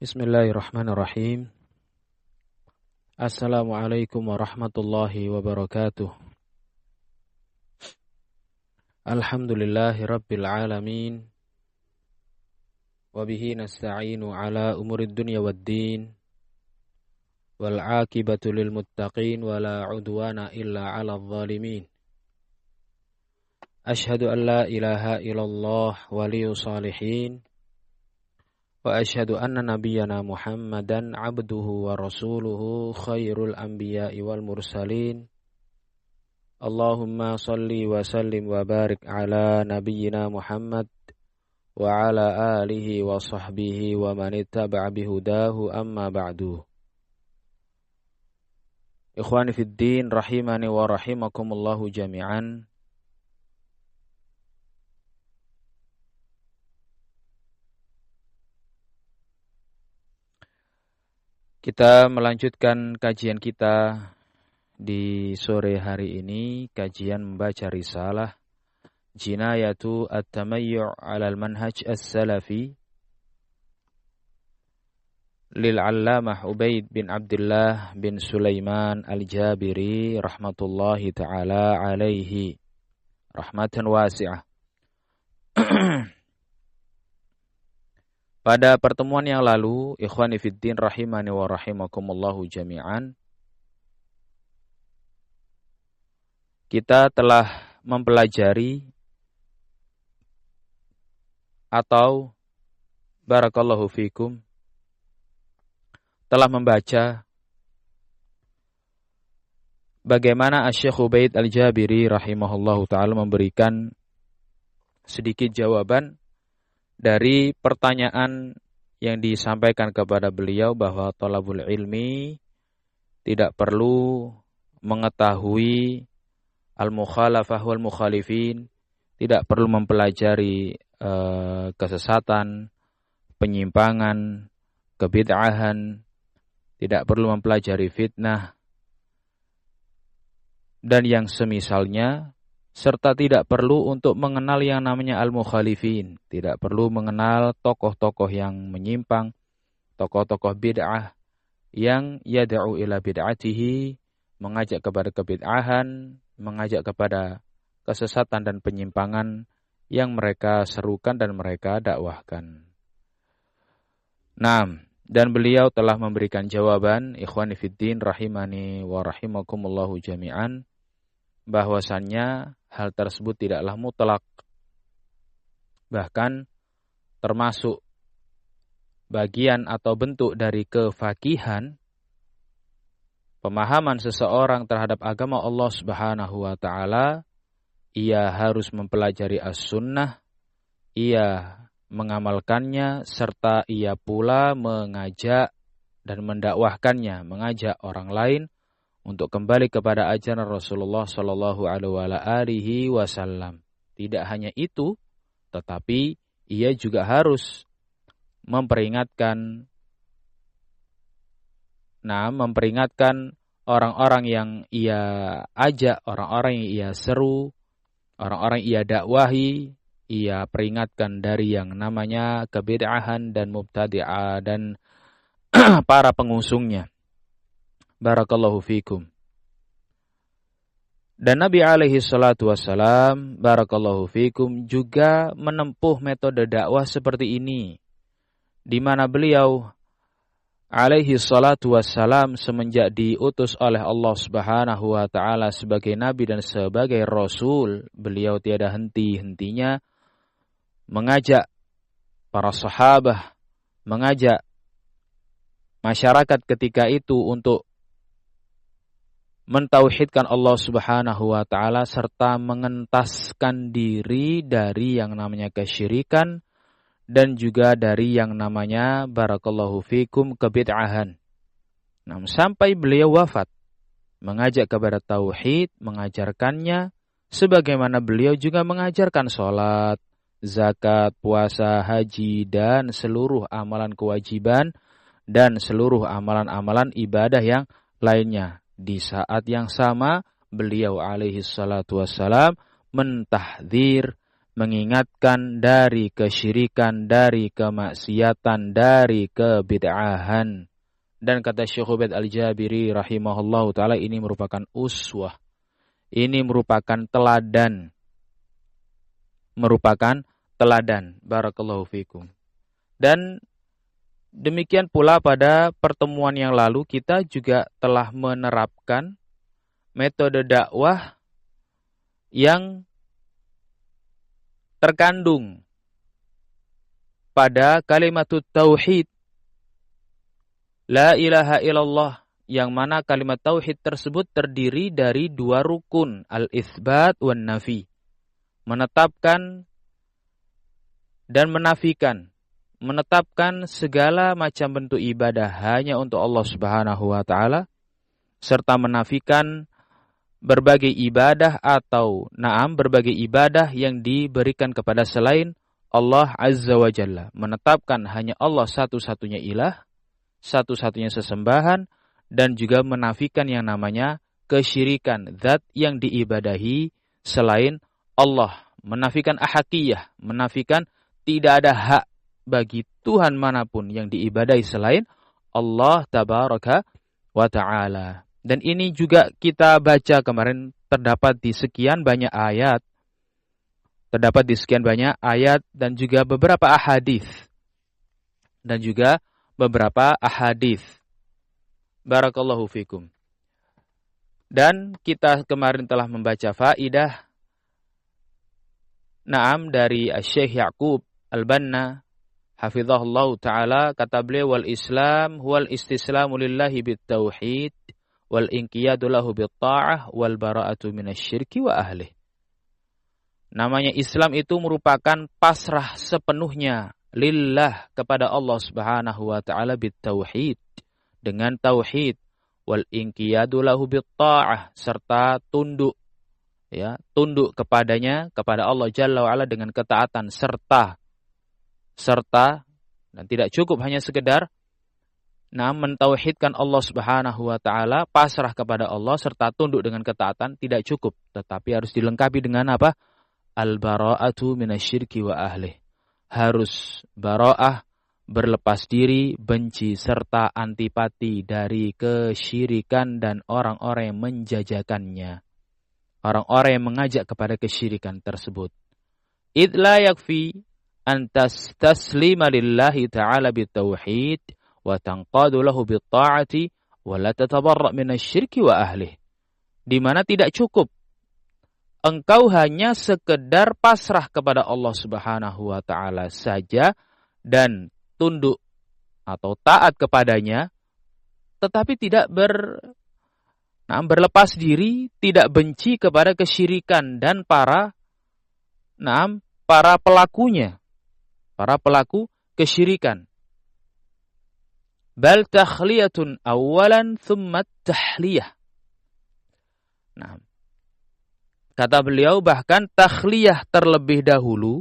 Bismillahirrahmanirrahim. Assalamualaikum warahmatullahi wabarakatuh. Alhamdulillahi rabbil alamin. Wabihi nasta'inu ala umurid dunya waddin. Wal aqibatu lil muttaqin wala udwana illa ala zalimin. Ashhadu an la ilaha illallah waliyus salihin. Wa asyhadu anna nabiyyana Muhammadan abduhu wa rasuluhu khairul anbiya'i wal mursalin. Allahumma salli wa sallim wa barik ala nabiyyina Muhammad wa ala alihi wa sahbihi wa man ittaba'a bihudahu amma ba'du. Ikhwani fid din rahimani wa rahimakumullahu jami'an. Kita melanjutkan kajian kita di sore hari ini, kajian membaca risalah Jinayatu At-Tamayyu' 'alal Manhaj As-Salafi lil 'Allamah Ubaid bin Abdullah bin Sulaiman Al-Jabiri rahmatullahi taala alaihi rahmatan wasi'ah. Pada pertemuan yang lalu, ikhwani fiddin rahimani wa rahimakumullahu jami'an, kita telah mempelajari atau barakallahu fikum telah membaca bagaimana Asy-Syaikh Ubaid Al-Jabiri rahimahullahu ta'ala memberikan sedikit jawaban dari pertanyaan yang disampaikan kepada beliau bahwa thalabul ilmi tidak perlu mengetahui al-mukhalafah wal mukhalifin, tidak perlu mempelajari kesesatan, penyimpangan, kebid'ahan, tidak perlu mempelajari fitnah dan yang semisalnya, serta tidak perlu untuk mengenal yang namanya al-mukhalifin. Tidak perlu mengenal tokoh-tokoh yang menyimpang, tokoh-tokoh bid'ah yang yad'u ila bid'atihi, mengajak kepada kebid'ahan, mengajak kepada kesesatan dan penyimpangan yang mereka serukan dan mereka dakwahkan. Nah, dan beliau telah memberikan jawaban, ikhwani fiddin rahimani wa rahimakumullahu jami'an, bahwasannya hal tersebut tidaklah mutlak. Bahkan termasuk bagian atau bentuk dari kefakihan, pemahaman seseorang terhadap agama Allah Subhanahu wa taala, ia harus mempelajari as-sunnah, ia mengamalkannya, serta ia pula mengajak dan mendakwahkannya, mengajak orang lain untuk kembali kepada ajaran Rasulullah sallallahu alaihi wasallam. Tidak hanya itu, tetapi ia juga harus memperingatkan orang-orang yang ia ajak, orang-orang yang ia seru, orang-orang yang ia dakwahi, ia peringatkan dari yang namanya kebid'ahan dan mubtadi'ah dan para pengusungnya. Barakallahu fikum. Dan Nabi alaihi salatu wassalam, barakallahu fikum, juga menempuh metode dakwah seperti ini, di mana beliau alaihi salatu wassalam semenjak diutus oleh Allah Subhanahu wa taala sebagai nabi dan sebagai rasul, beliau tiada henti-hentinya mengajak para sahabat, mengajak masyarakat ketika itu untuk mentauhidkan Allah Subhanahu wa taala serta mengentaskan diri dari yang namanya kesyirikan dan juga dari yang namanya barakallahu fikum kebid'ahan. Namun sampai beliau wafat, mengajak kepada tauhid, mengajarkannya sebagaimana beliau juga mengajarkan salat, zakat, puasa, haji dan seluruh amalan kewajiban dan seluruh amalan-amalan ibadah yang lainnya. Di saat yang sama, beliau alaihi salatu wassalam mentahdzir, mengingatkan dari kesyirikan, dari kemaksiatan, dari kebid'ahan. Dan kata Syekh Ubaid Al-Jabiri rahimahullahu taala, ini merupakan uswah. Ini merupakan teladan. Barakallahu fikum. Dan demikian pula pada pertemuan yang lalu kita juga telah menerapkan metode dakwah yang terkandung pada kalimat tauhid, la ilaha illallah, yang mana kalimat tauhid tersebut terdiri dari dua rukun, al-itsbat wan nafi. Menetapkan dan menafikan. Menetapkan segala macam bentuk ibadah hanya untuk Allah Subhanahu wa taala, serta menafikan berbagai ibadah atau berbagai ibadah yang diberikan kepada selain Allah Azza wa Jalla. Menetapkan hanya Allah satu-satunya ilah, satu-satunya sesembahan, dan juga menafikan yang namanya kesyirikan, zat yang diibadahi selain Allah. Menafikan ahakiyah, menafikan tidak ada hak bagi Tuhan manapun yang diibadahi selain Allah Tabaraka wa Ta'ala. Dan ini juga kita baca kemarin, terdapat di sekian banyak ayat. Dan juga beberapa ahadits. Barakallahu fikum. Dan kita kemarin telah membaca faidah dari Syekh Ya'qub Al-Banna hafizahullah ta'ala, kata beliau, wal Islam huwal istislamu lillahi bit-tauhid wal inqiyadu lahu bit-ta'ah wal bara'atu minasyirki wa ahlih. Namanya Islam itu merupakan pasrah sepenuhnya lillah, kepada Allah Subhanahu wa taala, bit-tauhid, dengan tauhid, wal inqiyadu lahu bit-ta'ah, serta tunduk kepadanya, kepada Allah Jalla wa Ala dengan ketaatan, serta dan tidak cukup hanya sekedar mentauhidkan Allah Subhanahu wa taala, pasrah kepada Allah serta tunduk dengan ketaatan, tidak cukup, tetapi harus dilengkapi dengan apa? Al-bara'atu minasyirki wa ahlih. Harus bara'ah, berlepas diri, benci serta antipati dari kesyirikan dan orang-orang yang menjajakannya. Orang-orang yang mengajak kepada kesyirikan tersebut. Idz la yakfi an tastaslima lillahi ta'ala bitauhid wa tanqadu lahu bitta'ati wa la tatabarra' minasyirki wa ahlih. Di mana tidak cukup engkau hanya sekedar pasrah kepada Allah Subhanahu wa taala saja dan tunduk atau taat kepadanya, tetapi tidak berlepas diri, tidak benci kepada kesyirikan dan para pelakunya, para pelaku kesyirikan. Bal takhliyatun awalan thumma tahliyah. Kata beliau, bahkan takhliyah terlebih dahulu,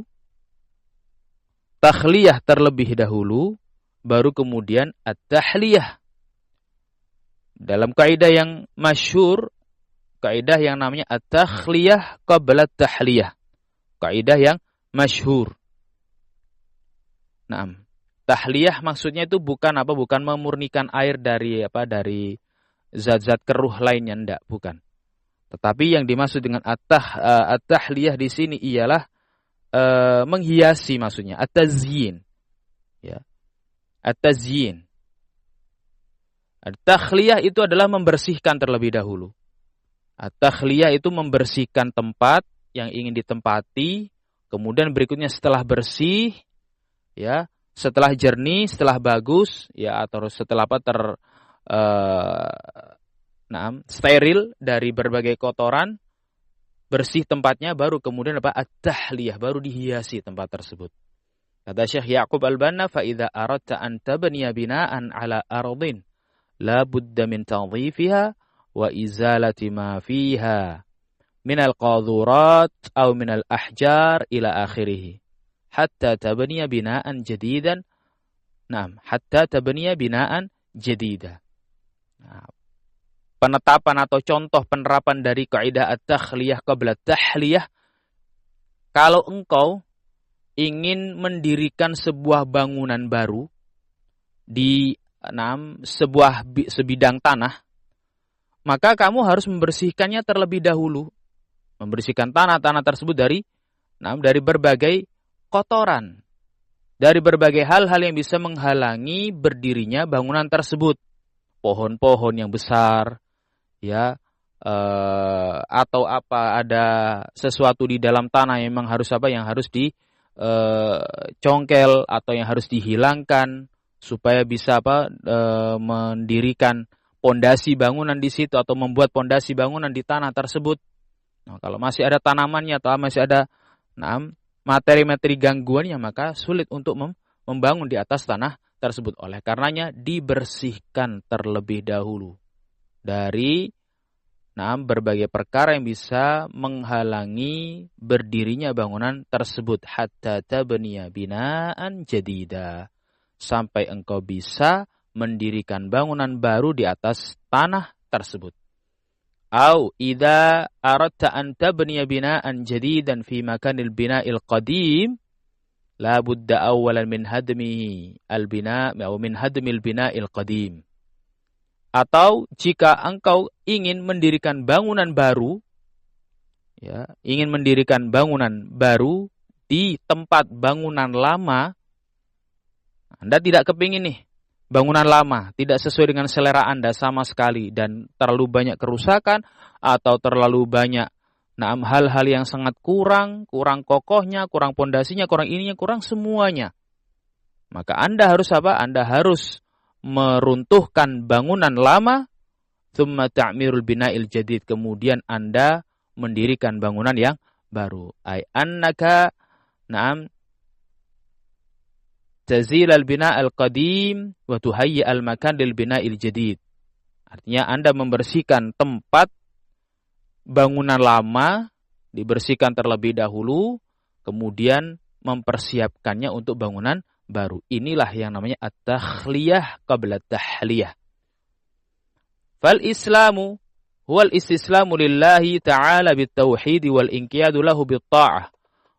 baru kemudian at-tahliyah. Dalam kaidah yang masyhur, kaidah yang namanya at-takhliyah qabla at-tahliyah. Kaidah yang masyhur. Tahliyah maksudnya itu bukan memurnikan air dari zat-zat keruh lainnya, enggak, bukan. Tetapi yang dimaksud dengan at-tahliyah di sini ialah menghiasi, maksudnya at-tazyin. Ya. At-tazyin. At-takhliyah itu adalah membersihkan terlebih dahulu. At-takhliyah itu membersihkan tempat yang ingin ditempati, kemudian berikutnya setelah bersih, ya, setelah jernih, setelah bagus, ya, atau setelah steril dari berbagai kotoran, bersih tempatnya, baru kemudian at-tahliyah, baru dihiasi tempat tersebut. Kata Syekh Ya'qub Al-Banna, fa idza aradta an tabniya bina'an 'ala ardin la budda min tadhifiha wa izalati ma fiha min al-qadhurat aw min al-ahjar ila akhirih hatta tabniya bina'an jadidan. Hatta tabniya bina'an jadida. Penetapan atau contoh penerapan dari kaidah at-takhliyah qabla tahliyah Kalau engkau ingin mendirikan sebuah bangunan baru di sebidang tanah, maka kamu harus membersihkannya terlebih dahulu. Membersihkan tanah tersebut dari berbagai kotoran, dari berbagai hal-hal yang bisa menghalangi berdirinya bangunan tersebut. Pohon-pohon yang besar, ya, atau ada sesuatu di dalam tanah yang memang harus congkel atau yang harus dihilangkan supaya bisa mendirikan pondasi bangunan di situ atau membuat pondasi bangunan di tanah tersebut. Nah, kalau masih ada tanamannya atau masih ada materi-materi gangguannya, maka sulit untuk membangun di atas tanah tersebut. Oleh karenanya dibersihkan terlebih dahulu dari berbagai perkara yang bisa menghalangi berdirinya bangunan tersebut, hatta tabniya binaan jadida, sampai engkau bisa mendirikan bangunan baru di atas tanah tersebut. Au idza aradta an tabniya binaan jadidan fi makanil bina'il qadim la budda awwalan min hadmihi al-bina' atau min hadmil bina'il qadim. Atau jika engkau ingin mendirikan bangunan baru, ya, ingin mendirikan bangunan baru di tempat bangunan lama, Anda tidak kepingin nih bangunan lama, tidak sesuai dengan selera Anda sama sekali dan terlalu banyak kerusakan atau terlalu banyak hal-hal yang sangat kurang kokohnya, kurang pondasinya, kurang ininya, kurang semuanya. Maka Anda harus Anda harus meruntuhkan bangunan lama, thumma ta'mirul bina'il jadid, kemudian Anda mendirikan bangunan yang baru. Ai annaka tazil al-bina' al-qadim wa tuhayyi al-makan lil bina'il jadid. Artinya Anda membersihkan tempat bangunan lama, dibersihkan terlebih dahulu, kemudian mempersiapkannya untuk bangunan baru. Inilah yang namanya at-takhliyah qabla at-tahliyah. Fal islamu huwal istislamu lillahi ta'ala bit-tauhid wal inqiyadu lahu bit-ta'ah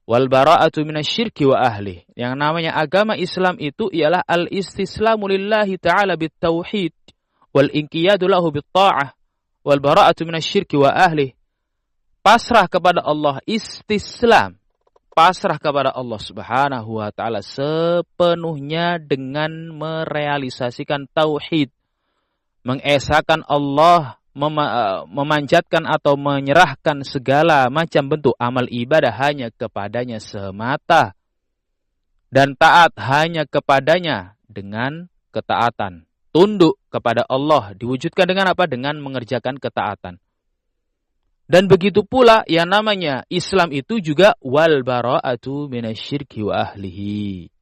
wal bara'atu minasyirki wa ahli. Yang namanya agama Islam itu ialah al-istislamu lillahi ta'ala bit-tauhid wal inqiyadu lahu bit-ta'ah wal bara'atu minasyirki wa ahli. Pasrah kepada Allah, istislam, pasrah kepada Allah Subhanahu wa taala sepenuhnya dengan merealisasikan tauhid, mengesahkan Allah, memanjatkan atau menyerahkan segala macam bentuk amal ibadah hanya kepadanya semata, dan taat hanya kepadanya dengan ketaatan. Tunduk kepada Allah diwujudkan dengan apa? Dengan mengerjakan ketaatan. Dan begitu pula yang namanya Islam itu juga wal bara'atu minasyirki wa ahlihi.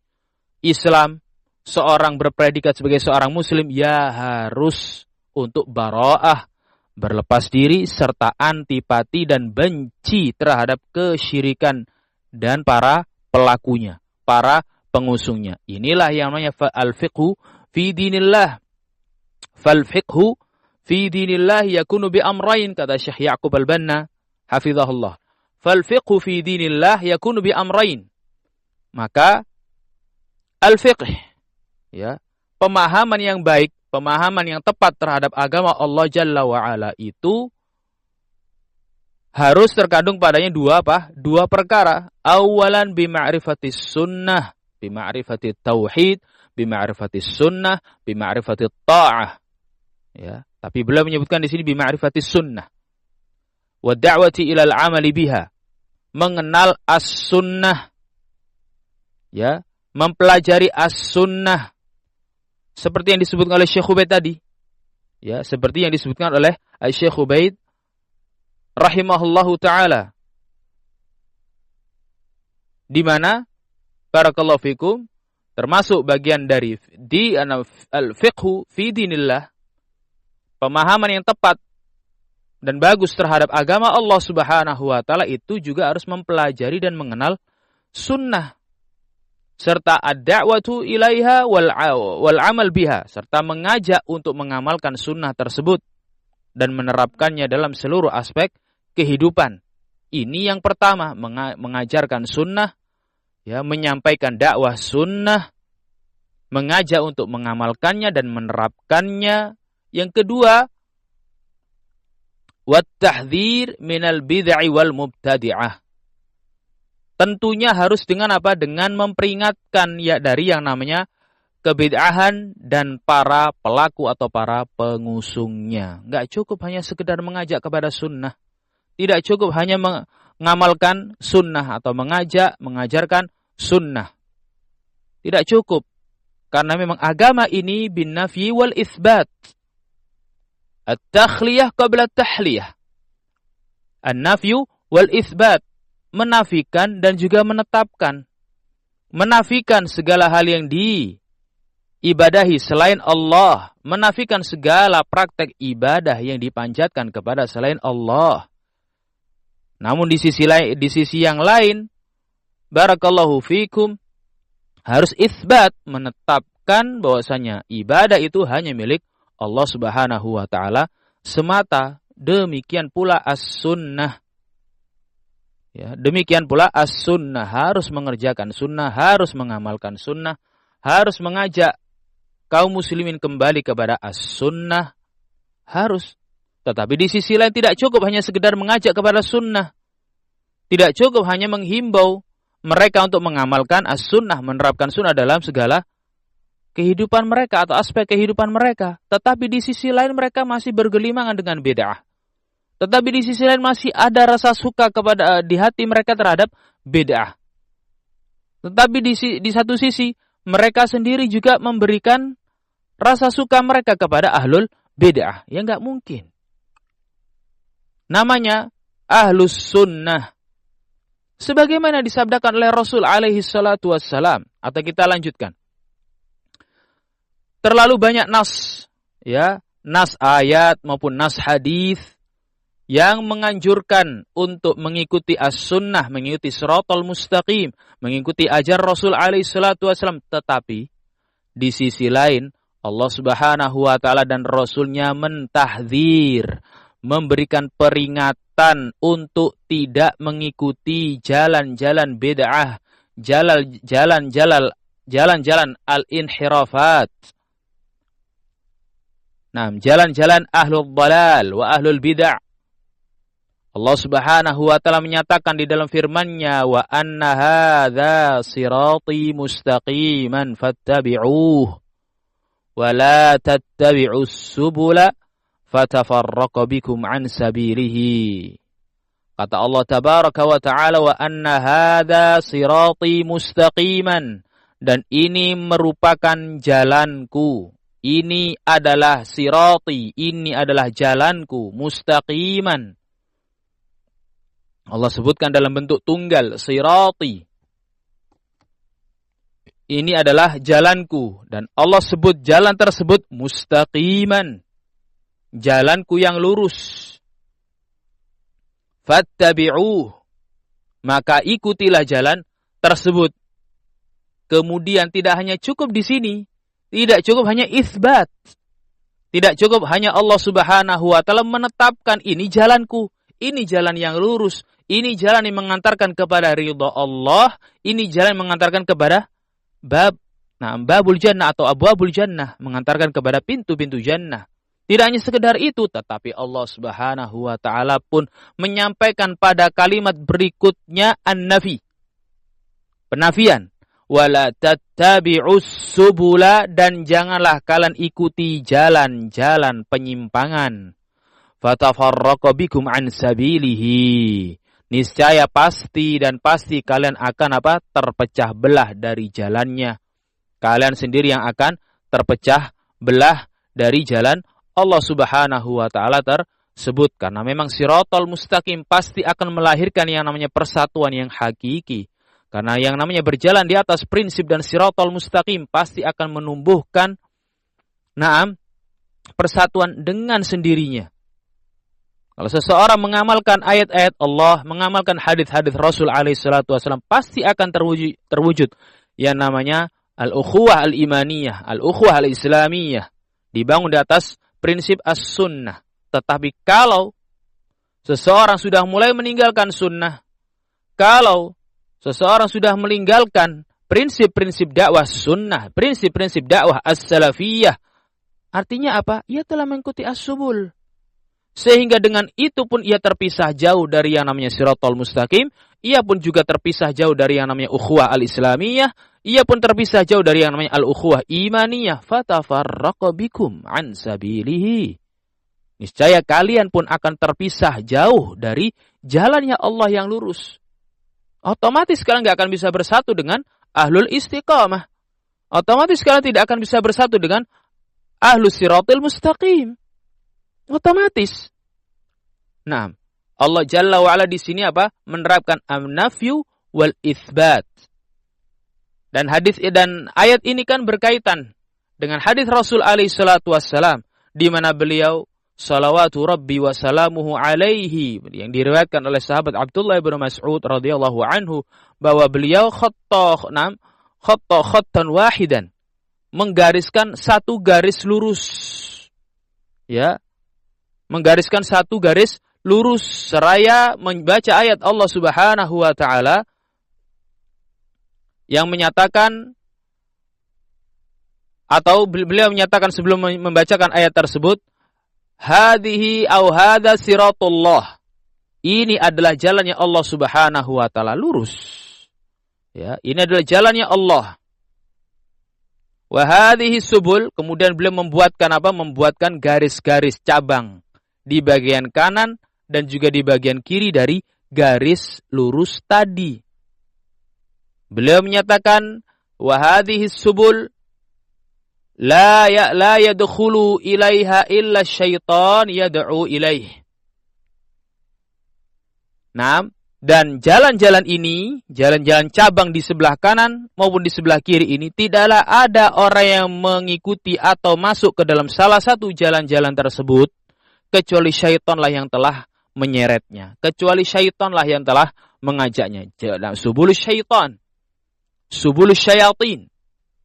Islam, seorang berpredikat sebagai seorang muslim, ya harus untuk bara'ah, berlepas diri serta antipati dan benci terhadap kesyirikan dan para pelakunya, para pengusungnya. Inilah yang namanya al-fiqhu fi dinillah. Fal-fiqhu fi dinillah yakunu bi amrayn, kata Syekh Ya'qub Al-Banna hafizahullah. Fal fiqhu fi dinillah yakunu bi amrayn. Maka al-fiqh, ya, pemahaman yang baik, pemahaman yang tepat terhadap agama Allah Jalla wa Ala itu harus terkandung padanya dua perkara. Awalan bi ma'rifatis sunnah, bi ma'rifatit tauhid, bi ma'rifatis sunnah, bi ma'rifatit ta'ah. Ya, tapi beliau menyebutkan di sini bima'rifatis sunnah wa da'wati ila al-amali biha, mengenal as-sunnah, ya, mempelajari as-sunnah seperti yang disebutkan oleh Syekh Ubaid tadi, ya, seperti yang disebutkan oleh Syekh Ubaid rahimahullahu taala, di mana barakallahu fikum termasuk bagian dari di al-fiqhu fi dinillah, pemahaman yang tepat dan bagus terhadap agama Allah Subhanahu wa taala itu juga harus mempelajari dan mengenal sunnah serta ad-da'watu ilaiha wal amal biha, serta mengajak untuk mengamalkan sunnah tersebut dan menerapkannya dalam seluruh aspek kehidupan. Ini yang pertama, mengajarkan sunnah, ya, menyampaikan dakwah sunnah, mengajak untuk mengamalkannya dan menerapkannya. Yang kedua, wat-tahdzir minal bid'ah wal mubtadi'ah. Tentunya harus dengan apa? Dengan memperingatkan ya dari yang namanya kebid'ahan dan para pelaku atau para pengusungnya. Enggak cukup hanya sekedar mengajak kepada sunnah. Tidak cukup hanya mengamalkan sunnah atau mengajarkan sunnah. Tidak cukup. Karena memang agama ini bin nafyi wal itsbat. At-takhliyah qabla at-tahliyah. An-nafyu wal itsbat. Menafikan dan juga menetapkan. Menafikan segala hal yang diibadahi selain Allah. Menafikan segala praktek ibadah yang dipanjatkan kepada selain Allah. Namun di sisi yang lain, barakallahu fikum, harus itsbat, menetapkan bahwasanya ibadah itu hanya milik Allah Subhanahu wa taala semata. Demikian pula as-sunnah. Ya, demikian pula as-sunnah, harus mengerjakan sunnah, harus mengamalkan sunnah, harus mengajak kaum muslimin kembali kepada as-sunnah, harus. Tetapi di sisi lain tidak cukup hanya sekedar mengajak kepada sunnah. Tidak cukup hanya menghimbau mereka untuk mengamalkan as-sunnah, menerapkan sunnah dalam segala kehidupan mereka atau aspek kehidupan mereka. Tetapi di sisi lain mereka masih bergelimangan dengan bid'ah. Tetapi di sisi lain masih ada rasa suka di hati mereka terhadap bid'ah. Tetapi di satu sisi mereka sendiri juga memberikan rasa suka mereka kepada ahlul bid'ah. Ya enggak mungkin. Namanya ahlus sunnah. Sebagaimana disabdakan oleh Rasul alaihi salatu wassalam. Atau kita lanjutkan. Terlalu banyak nas, ya, nas ayat maupun nas hadis yang menganjurkan untuk mengikuti as-sunnah, mengikuti siratal mustaqim, mengikuti ajar Rasul alaihi salatu wassalam. Tetapi di sisi lain Allah Subhanahu wa taala dan Rasulnya mentahdzir, memberikan peringatan untuk tidak mengikuti jalan-jalan bid'ah, jalan-jalan al-inhirafat. Nah, jalan-jalan ahlul dhalal wa ahlul bid'ah. Allah Subhanahu wa taala menyatakan di dalam firman-Nya, wa anna hadza sirati mustaqiman fattabi'uh wa la tattabi'us subula fatafarraqu bikum an sabilihi. Kata Allah tabaraka wa taala, wa anna hadza sirati mustaqiman, dan ini merupakan jalanku. Ini adalah sirati, ini adalah jalanku, mustaqiman. Allah sebutkan dalam bentuk tunggal, sirati. Ini adalah jalanku. Dan Allah sebut jalan tersebut mustaqiman. Jalanku yang lurus. Fattabi'uh. Maka ikutilah jalan tersebut. Kemudian tidak hanya cukup di sini. Tidak cukup hanya itsbat. Tidak cukup hanya Allah Subhanahu wa taala menetapkan ini jalanku, ini jalan yang lurus, ini jalan yang mengantarkan kepada ridha Allah, ini jalan yang mengantarkan kepada babul jannah atau abwabul jannah, mengantarkan kepada pintu-pintu jannah. Tidak hanya sekedar itu, tetapi Allah Subhanahu wa taala pun menyampaikan pada kalimat berikutnya an-nafi. Penafian. Wala tattabi'us subula, dan janganlah kalian ikuti jalan-jalan penyimpangan. Fatafarraqu bikum an sabilihi. Niscaya pasti kalian akan terpecah belah dari jalannya. Kalian sendiri yang akan terpecah belah dari jalan Allah Subhanahu wa taala tersebut, karena memang siratal mustaqim pasti akan melahirkan yang namanya persatuan yang hakiki. Karena yang namanya berjalan di atas prinsip dan siratal mustaqim pasti akan menumbuhkan persatuan dengan sendirinya. Kalau seseorang mengamalkan ayat-ayat Allah, mengamalkan hadis-hadis Rasul alaihi salatu wasallam, pasti akan terwujud yang namanya al-ukhuwah al-imaniyah, al-ukhuwah al-islamiyah, dibangun di atas prinsip as-sunnah. Tetapi kalau seseorang sudah mulai meninggalkan sunnah, kalau seseorang sudah meninggalkan prinsip-prinsip dakwah sunnah, prinsip-prinsip dakwah as-salafiyah, artinya apa? Ia telah mengikuti as-subul. Sehingga dengan itu pun ia terpisah jauh dari yang namanya siratal mustaqim, ia pun juga terpisah jauh dari yang namanya ukhuwah al-islamiyah, ia pun terpisah jauh dari yang namanya al-ukhuwah imaniyah, fatafarraqa bikum an sabilihi. Niscaya kalian pun akan terpisah jauh dari jalannya Allah yang lurus. Otomatis kalian nggak akan bisa bersatu dengan ahlul istiqamah. Otomatis kalian tidak akan bisa bersatu dengan ahlus siratil mustaqim. Otomatis. Nah, Allah Jalla wa'ala di sini apa? Menerapkan an-nafyu wal itsbat. Dan hadis dan ayat ini kan berkaitan dengan hadis Rasul alaihi salatu wassalam, di mana beliau salawatu rabbi wa salamuhu alaihi, yang diriwayatkan oleh sahabat Abdullah bin Mas'ud radhiyallahu anhu, bahwa beliau khattan wahidan, menggariskan satu garis lurus. Ya, menggariskan satu garis lurus seraya membaca ayat Allah Subhanahu wa taala yang menyatakan, atau beliau menyatakan sebelum membacakan ayat tersebut, hadhihi au hadza siratullah. Ini adalah jalannya Allah Subhanahu wa taala, lurus. Ya, ini adalah jalannya Allah. Wa hadhihi subul, kemudian beliau membuatkan apa? Membuatkan garis-garis cabang di bagian kanan dan juga di bagian kiri dari garis lurus tadi. Beliau menyatakan wa hadhihi subul la yadkhulu ilaiha illa syaitan yad'u ilaih. Nah, dan jalan-jalan ini, jalan-jalan cabang di sebelah kanan maupun di sebelah kiri ini, tidaklah ada orang yang mengikuti atau masuk ke dalam salah satu jalan-jalan tersebut kecuali syaitanlah yang telah menyeretnya, kecuali syaitanlah yang telah mengajaknya. Subulus syaitan, subulus syayatin,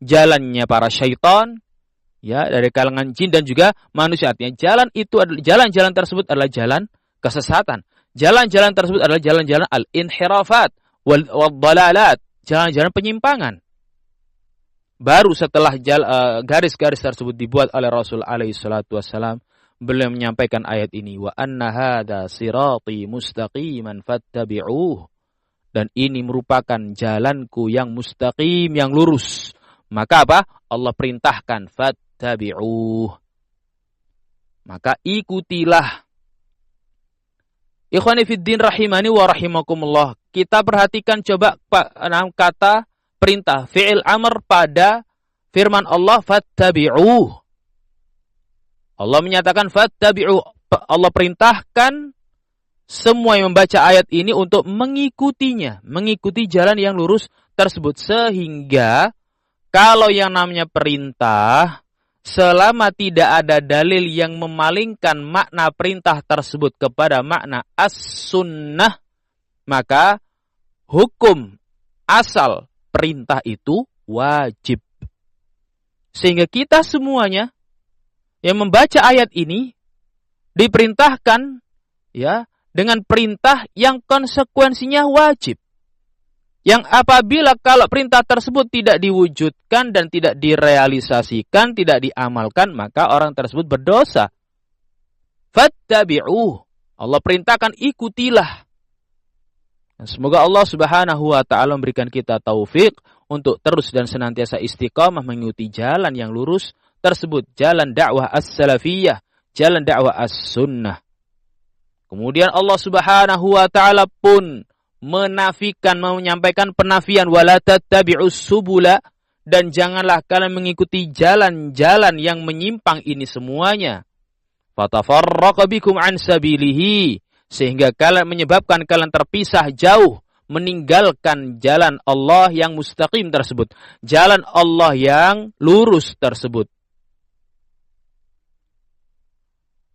jalannya para syaitan, ya, dari kalangan jin dan juga manusia. Artinya jalan itu adalah jalan-jalan tersebut adalah jalan kesesatan. Jalan-jalan tersebut adalah jalan-jalan al-inhirafat wal-dhalalat, jalan-jalan penyimpangan. Baru setelah garis-garis tersebut dibuat oleh Rasul alaihi salatu wassalam, beliau menyampaikan ayat ini, wa anna hadza sirati mustaqiman fattabi'uh, dan ini merupakan jalanku yang mustaqim, yang lurus. Maka apa? Allah perintahkan fattabi'uh, maka ikutilah. Ikhwani fiddin rahimani wa rahimakumullah. Kita perhatikan coba kata perintah fi'il amr pada firman Allah fattabi'uh. Allah menyatakan fattabi'u. Allah perintahkan semua yang membaca ayat ini untuk mengikutinya, mengikuti jalan yang lurus tersebut. Sehingga kalau yang namanya perintah, selama tidak ada dalil yang memalingkan makna perintah tersebut kepada makna as-sunnah, maka hukum asal perintah itu wajib. Sehingga kita semuanya yang membaca ayat ini diperintahkan, ya, dengan perintah yang konsekuensinya wajib. Yang apabila kalau perintah tersebut tidak diwujudkan dan tidak direalisasikan, tidak diamalkan, maka orang tersebut berdosa. Fattabi'uh. Allah perintahkan ikutilah. Dan semoga Allah Subhanahu wa taala memberikan kita taufik untuk terus dan senantiasa istiqamah mengikuti jalan yang lurus tersebut, jalan dakwah as-salafiyah, jalan dakwah as-sunnah. Kemudian Allah Subhanahu wa taala pun menafikan, menyampaikan penafian, wala tattabi'us subula, dan janganlah kalian mengikuti jalan-jalan yang menyimpang ini semuanya. Fatafarraqa bikum an sabilihi, sehingga kalian menyebabkan kalian terpisah jauh, meninggalkan jalan Allah yang mustaqim tersebut, jalan Allah yang lurus tersebut.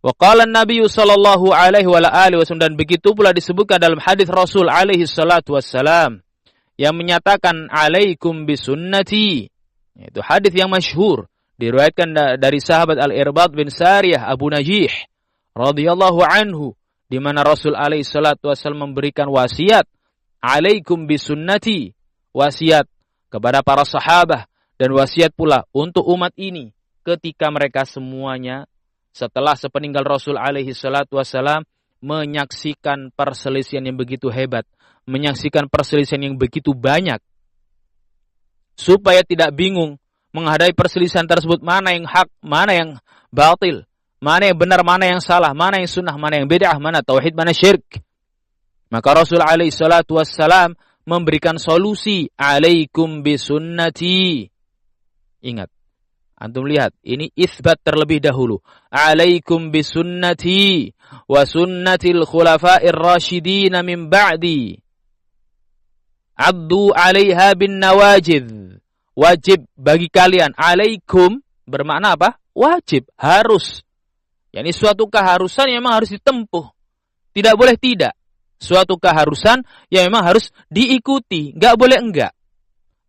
Wa qala an-nabiy sallallahu alaihi wa alihi wasallam, dan begitu pula disebutkan dalam hadis Rasul alaihi salatu wassalam yang menyatakan alaikum bisunnati. Itu hadis yang masyhur diriwayatkan dari sahabat Al-Irbad bin Sariyah Abu Najih radhiyallahu anhu, di mana Rasul alaihi salatu wasallam memberikan wasiat, alaikum bisunnati, wasiat kepada para sahabat dan wasiat pula untuk umat ini ketika mereka semuanya setelah sepeninggal Rasul alaihi salatu wasallam menyaksikan perselisihan yang begitu hebat, menyaksikan perselisihan yang begitu banyak, supaya tidak bingung menghadapi perselisihan tersebut, mana yang hak, mana yang batil, mana yang benar, mana yang salah, mana yang sunnah, mana yang bid'ah, mana tauhid, mana syirik. Maka Rasul alaihi salatu wassalam memberikan solusi, alaikum bisunnati. Ingat, antum lihat, ini isbat terlebih dahulu. Alaikum bisunnati wa sunnatil khulafa'ir rasyidin min ba'di. Abdu 'alaiha bin nawajidh. Wajib bagi kalian. Alaikum bermakna apa? Wajib, harus. Yani suatu keharusan yang memang harus ditempuh. Tidak boleh tidak. Suatu keharusan yang memang harus diikuti. Enggak boleh enggak.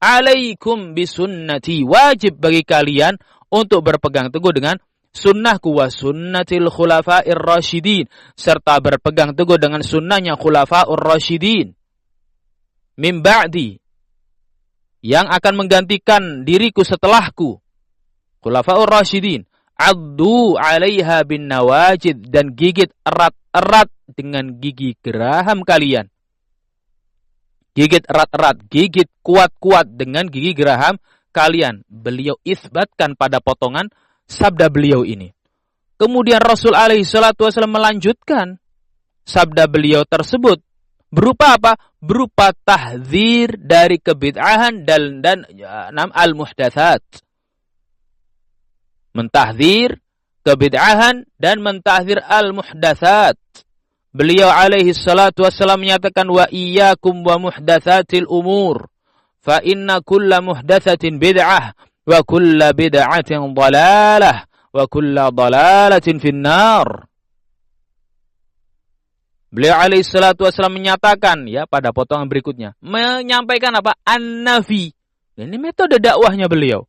Alaikum bisunnati. Wajib bagi kalian untuk berpegang teguh dengan sunnahku wa sunnatil khulafa'ir rasyidin. Serta berpegang teguh dengan sunnahnya khulafa'ur rasyidin. Min ba'di. Yang akan menggantikan diriku setelahku. Khulafa'ur rasyidin. Addu 'alaiha bin nawajid. Dan gigit erat-erat dengan gigi geraham kalian. Gigit erat-erat, gigit kuat-kuat dengan gigi geraham kalian. Beliau isbatkan pada potongan sabda beliau ini. Kemudian Rasul alaihi salatu wasallam melanjutkan sabda beliau tersebut. Berupa apa? Berupa tahdzir dari kebid'ahan dan al-muhdatsat. Mentahdzir kebid'ahan dan mentahdzir al-muhdatsat. Beliau alaihi salatu wassalam menyatakan wa iyyakum wa muhdatsatil umur fa inna kulla muhdatsatin bid'ah wa kulla bid'atin dhalalah wa kulla dhalalatin finnar. Beliau alaihi salatu wassalam menyatakan ya pada potongan berikutnya, menyampaikan apa? An-nafi. Ini metode dakwahnya beliau.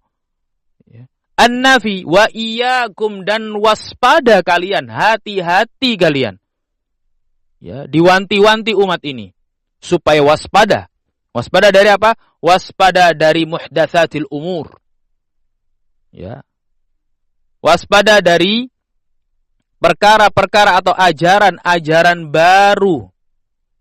An-nafi wa iyyakum, dan waspada kalian, hati-hati kalian. Ya, diwanti-wanti umat ini supaya waspada. Waspada dari apa? Waspada dari muhdatsatil umur. Ya. Waspada dari perkara-perkara atau ajaran-ajaran baru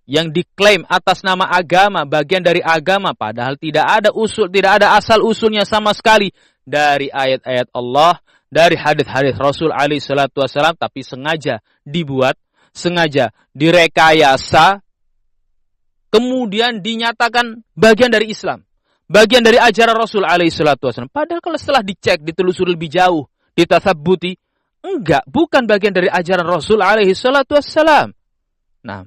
yang diklaim atas nama agama, bagian dari agama, padahal tidak ada usul, tidak ada asal usulnya sama sekali dari ayat-ayat Allah, dari hadis-hadis Rasul alaihi salatu wasallam, tapi sengaja dibuat, sengaja direkayasa, kemudian dinyatakan bagian dari Islam, bagian dari ajaran Rasul alaihi salatu wasallam. Padahal kalau setelah dicek, ditelusuri lebih jauh, ditasabbuti, enggak, bukan bagian dari ajaran Rasul alaihi salatu wassalam. Nah,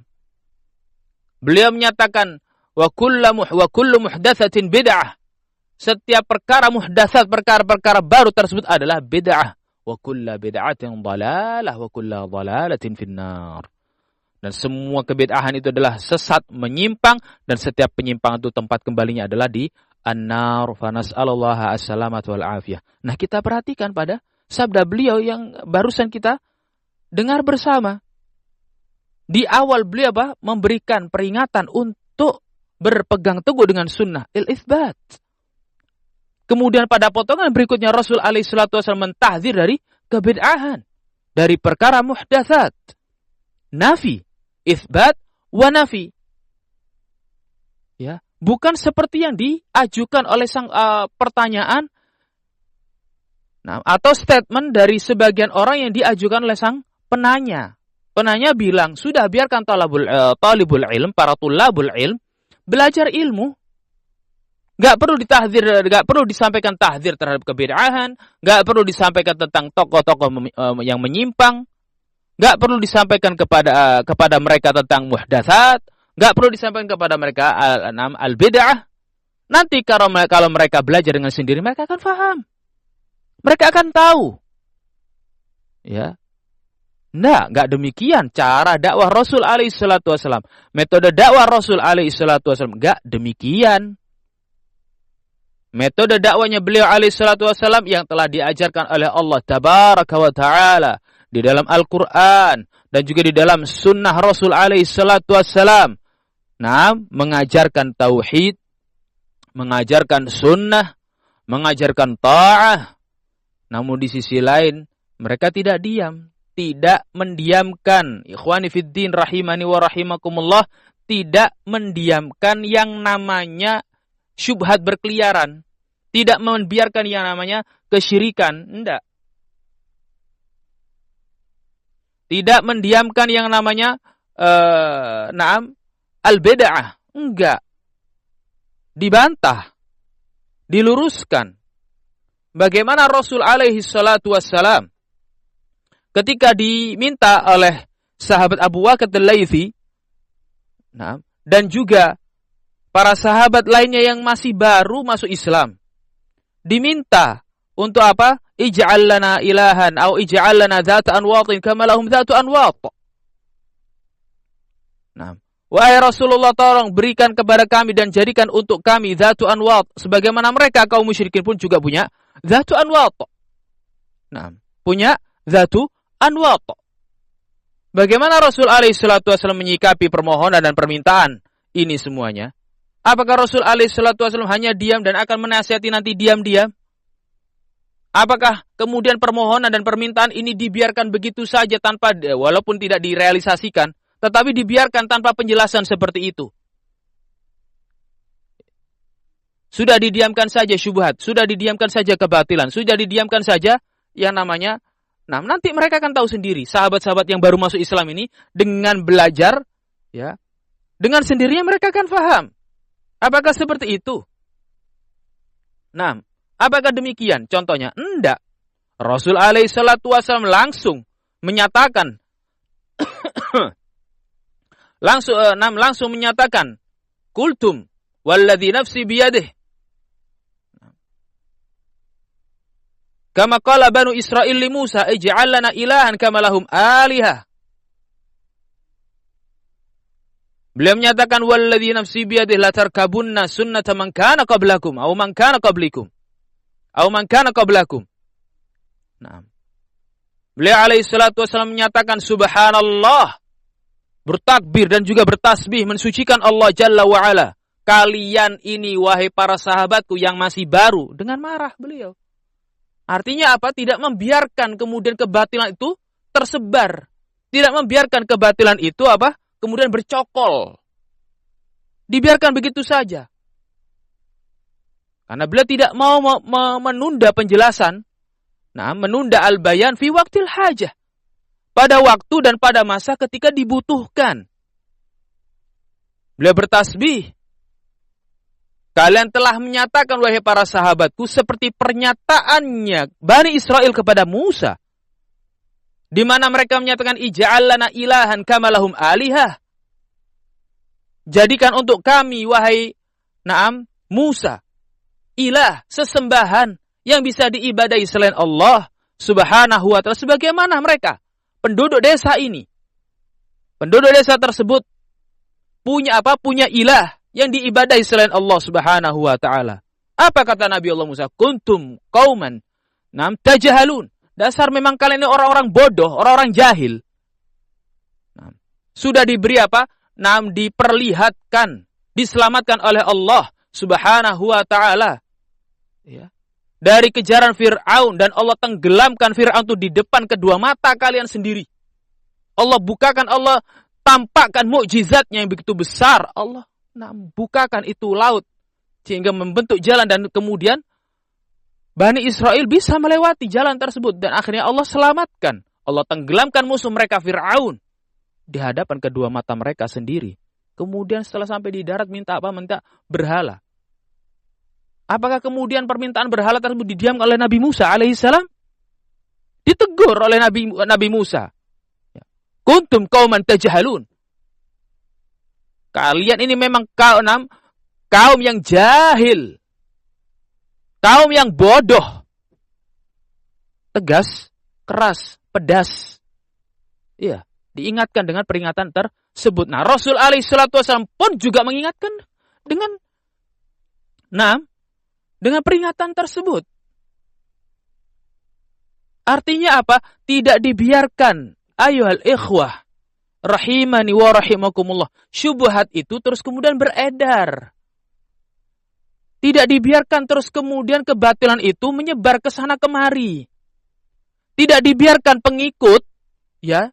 beliau menyatakan wa kullu muhdatsatin bid'ah. Setiap perkara muhdatsat, perkara-perkara baru tersebut adalah bid'ah. Wa kullu bid'atin dhalalah wa kullu dhalalatin finnar. Dan semua kebid'ahan itu adalah sesat, menyimpang, dan setiap penyimpangan itu tempat kembalinya adalah di an-nar. Fa nas'alullaha as-salamata wal afiyah. Nah, kita perhatikan pada sabda beliau yang barusan kita dengar bersama. Di awal beliau apa? Memberikan peringatan untuk berpegang teguh dengan sunnah, il-itsbat. Kemudian pada potongan berikutnya Rasul alaihi salatu wasallam mentahdzir dari kebid'ahan, dari perkara muhdatsat. Nafi, itsbat wa nafi. Ya, bukan seperti yang diajukan oleh sang pertanyaan. Nah, atau statement dari sebagian orang yang diajukan oleh sang penanya. Penanya bilang, sudah biarkan talibul ilm, para tulabul ilm, belajar ilmu. Gak perlu ditahdzir, gak perlu disampaikan tahdzir terhadap kebid'ahan, gak perlu disampaikan tentang tokoh-tokoh yang menyimpang, gak perlu disampaikan kepada mereka tentang muhdatsat, gak perlu disampaikan kepada mereka al-bid'ah. Nanti kalau mereka belajar dengan sendiri, mereka akan paham. Mereka akan tahu. Ya. Nah, enggak demikian cara dakwah Rasul alaihi salatu wasallam. Metode dakwah Rasul alaihi salatu wasallam enggak demikian. Metode dakwanya beliau alaihi salatu wasallam yang telah diajarkan oleh Allah tabaraka wa taala di dalam Al-Qur'an dan juga di dalam sunnah Rasul alaihi salatu wassalam. Nah, mengajarkan tauhid, mengajarkan sunnah, mengajarkan ta'ah. Namun di sisi lain, mereka tidak diam, tidak mendiamkan. Ikhwani fiddin rahimani wa rahimakumullah, tidak mendiamkan yang namanya syubhat berkeliaran. Tidak membiarkan yang namanya kesyirikan. Tidak. Tidak mendiamkan yang namanya al-bid'ah. Enggak. Dibantah. Diluruskan. Bagaimana Rasul alaihi salatu wassalam ketika diminta oleh sahabat Abu Waqid al-Laythi, dan juga para sahabat lainnya yang masih baru masuk Islam, diminta untuk apa? Ij'al lana ilahan atau ij'al lana dzata anwatin kama lahum dzatu anwat. Nah, wahai Rasulullah, tolong berikan kepada kami dan jadikan untuk kami dzatu anwat sebagaimana mereka kaum musyrikin pun juga punya dzatu anwat. Nah, punya dzatu anwat. Bagaimana Rasul alaihi salatu wasallam menyikapi permohonan dan permintaan ini semuanya? Apakah Rasul alaihi salatu wasallam hanya diam dan akan menasihati nanti diam-diam? Apakah kemudian permohonan dan permintaan ini dibiarkan begitu saja tanpa, walaupun tidak direalisasikan, tetapi dibiarkan tanpa penjelasan seperti itu? Sudah didiamkan saja syubhat, sudah didiamkan saja kebatilan, sudah didiamkan saja yang namanya, nanti mereka akan tahu sendiri, sahabat-sahabat yang baru masuk Islam ini, dengan belajar, ya, dengan sendirinya mereka akan faham. Apakah seperti itu? Nah, apakah demikian? Contohnya, enggak. Rasul alaihi salatu wasallam langsung menyatakan, langsung menyatakan, kultum walladzi nafsi biyadih. Kama qala Banu Israil li Musa, ij'al lana ilahan kama lahum alihah. Beliau menyatakan, walladzi nafsi biyadih la tarkabunna sunnata man kana qablakum aw man kana qablikum aw man kana qablakum. Nah, beliau alaihi salatu wasallam menyatakan, subhanallah, bertakbir dan juga bertasbih mensucikan Allah Jalla wa Ala. Kalian ini wahai para sahabatku yang masih baru, dengan marah beliau. Artinya apa? Tidak membiarkan kemudian kebatilan itu tersebar. Tidak membiarkan kebatilan itu apa? Kemudian bercokol. Dibiarkan begitu saja. Karena beliau tidak mau menunda penjelasan. Nah, menunda al-bayan fi waqtil hajah. Pada waktu dan pada masa ketika dibutuhkan. Beliau bertasbih. Kalian telah menyatakan, wahai para sahabatku, seperti pernyataannya Bani Israil kepada Musa. Di mana mereka menyatakan, ij'al lana ilahan kama lahum alihah. Jadikan untuk kami, wahai Musa, ilah, sesembahan yang bisa diibadahi selain Allah subhanahu wa ta'ala. Sebagaimana mereka, penduduk desa ini. Penduduk desa tersebut punya apa? Punya ilah yang diibadahi selain Allah subhanahu wa ta'ala. Apa kata Nabi Allah Musa? Kuntum qauman tajahalun. Dasar memang kalian ini orang-orang bodoh, orang-orang jahil. Sudah diberi apa? Diperlihatkan, diselamatkan oleh Allah subhanahu wa ta'ala. Ya. Dari kejaran Fir'aun, dan Allah tenggelamkan Fir'aun itu di depan kedua mata kalian sendiri. Allah bukakan, Allah tampakkan mukjizatnya yang begitu besar. Allah bukakan itu laut sehingga membentuk jalan, dan kemudian Bani Israel bisa melewati jalan tersebut, dan akhirnya Allah selamatkan. Allah tenggelamkan musuh mereka Fir'aun di hadapan kedua mata mereka sendiri. Kemudian setelah sampai di darat minta apa? Minta berhala. Apakah kemudian permintaan berhala tersebut didiamkan oleh Nabi Musa alaihissalam? Ditegur oleh Nabi Musa. Kuntum qauman tajahalun. Kalian ini memang kaum yang jahil. Kaum yang bodoh. Tegas, keras, pedas. Iya, diingatkan dengan peringatan tersebut. Nah, Rasul alaihi salatu wasallam pun juga mengingatkan dengan peringatan tersebut. Artinya apa? Tidak dibiarkan, ayuhal ikhwah, rahimani wa rahimakumullah, syubhat itu terus kemudian beredar. Tidak dibiarkan terus kemudian kebatilan itu menyebar ke sana kemari. Tidak dibiarkan pengikut, ya,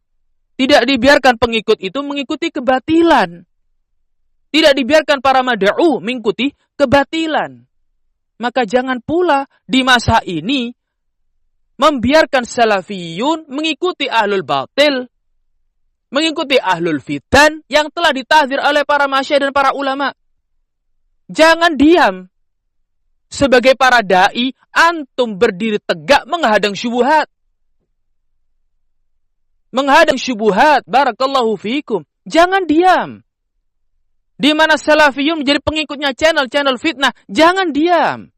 tidak dibiarkan pengikut itu mengikuti kebatilan. Tidak dibiarkan para mad'u mengikuti kebatilan. Maka jangan pula di masa ini membiarkan salafiyun mengikuti ahlul batil, mengikuti ahlul fitan yang telah ditahdzir oleh para masyayikh dan para ulama. Jangan diam. Sebagai para dai, antum berdiri tegak menghadang syubhat. Menghadang syubhat, barakallahu fiikum. Jangan diam. Di mana salafiyun menjadi pengikutnya channel-channel fitnah, jangan diam.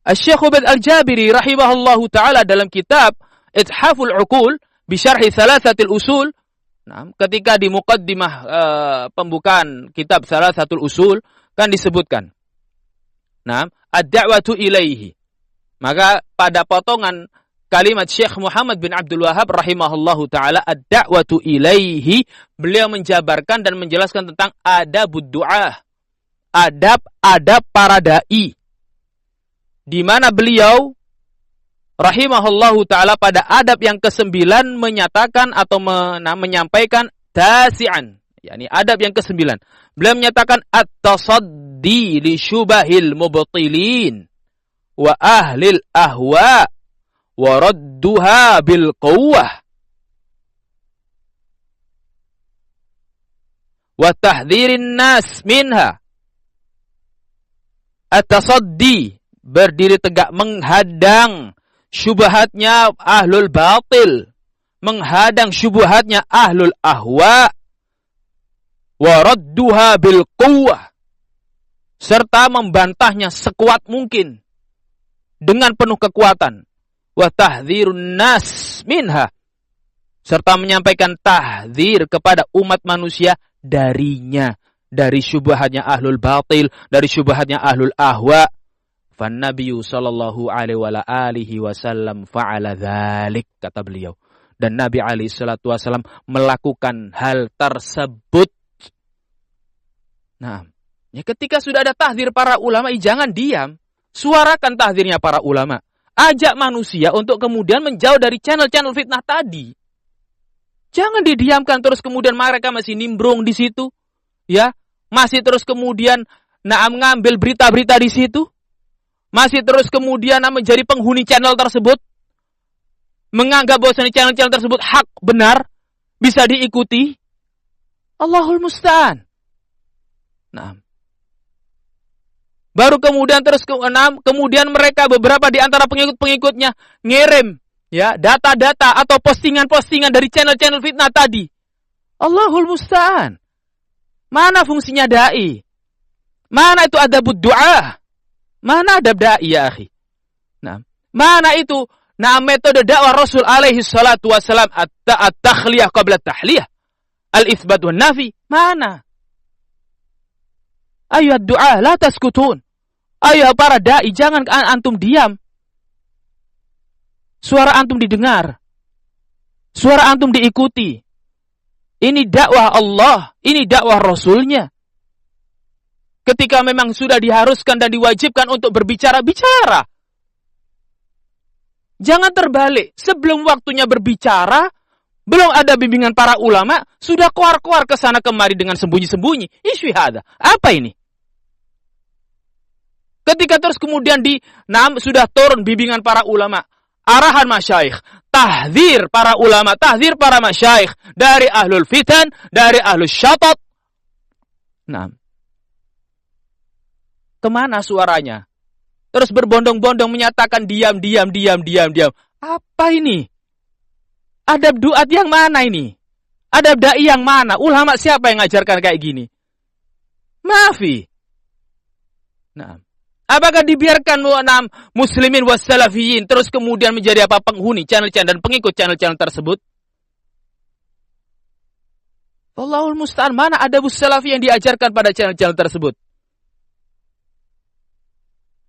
Asy-Syaikh Ubaid Al-Jabiri rahimahullahu taala dalam kitab Ithaful Uqul bi Syarhi Thalatsatil Usul, ketika di muqaddimah pembukaan kitab Thalatsatul Usul kan disebutkan ad-da'watu ilaihi. Maka pada potongan kalimat Syekh Muhammad bin Abdul Wahhab rahimahullahu taala ad-da'watu ilaihi, beliau menjabarkan dan menjelaskan tentang adabud du'a, adab para dai, di mana beliau rahimahullahu taala pada adab yang ke-9 menyatakan atau menyampaikan tasi'an, yakni adab yang ke-9. Beliau menyatakan at-tasaddi li syubahil mubtilin wa ahlil ahwa wa radduha bil quwwah wa tahdhirin nas minha. At-tasaddi, berdiri tegak menghadang syubhatnya ahlul batil, menghadang syubhatnya ahlul ahwa, wa radduha bil quwwah, serta membantahnya sekuat mungkin dengan penuh kekuatan, wa tahdhirun nas minha, serta menyampaikan tahdzir kepada umat manusia darinya, dari syubhatnya ahlul batil, dari syubhatnya ahlul ahwa. Fan Nabiyyu sallallahu alaihi wasallam fa'ala dzalik, kata beliau. Dan Nabi alaihi salatu wasallam melakukan hal tersebut. Nah, ya ketika sudah ada tahdzir para ulama, jangan diam. Suarakan tahdzirnya para ulama. Ajak manusia untuk kemudian menjauh dari channel-channel fitnah tadi. Jangan didiamkan terus kemudian mereka masih nimbrung di situ. Ya, masih terus kemudian ngambil berita-berita di situ. Masih terus kemudian menjadi penghuni channel tersebut. Menganggap bahwa channel-channel tersebut hak, benar, bisa diikuti. Allahul Musta'an. Nah, baru kemudian kemudian mereka beberapa di antara pengikut-pengikutnya ngirim ya data-data atau postingan-postingan dari channel-channel fitnah tadi. Allahul Musta'an. Mana fungsinya dai? Mana itu adabud du'a? Mana adab dai ya akhi? Nah, mana itu metode dakwah Rasul alaihi salatu wasalam, at-takhliyah qabla tahliyah, al-itsbat wan nafi? Mana? Ayo doa, la taskutun. Ayo para dai, jangan antum diam. Suara antum didengar. Suara antum diikuti. Ini dakwah Allah, ini dakwah Rasulnya. Ketika memang sudah diharuskan dan diwajibkan untuk berbicara, bicara. Jangan terbalik. Sebelum waktunya berbicara, belum ada bimbingan para ulama, sudah keluar-keluar ke sana kemari dengan sembunyi-sembunyi. Isyhada. Apa ini? Ketika terus kemudian sudah turun bimbingan para ulama, arahan masyayikh, tahdzir para ulama, tahdzir para masyayikh dari ahlul fitan, dari ahlul syatat. Nah, kemana suaranya? Terus berbondong-bondong menyatakan diam. Apa ini? Adab duat yang mana ini? Adab dai yang mana? Ulama siapa yang ngajarkan kayak gini? Maafi. Nah, apakah dibiarkan muslimin wassalafiyin terus kemudian menjadi penghuni channel-channel dan pengikut channel-channel tersebut? Allahul Musta'an, mana adabus salafi yang diajarkan pada channel-channel tersebut?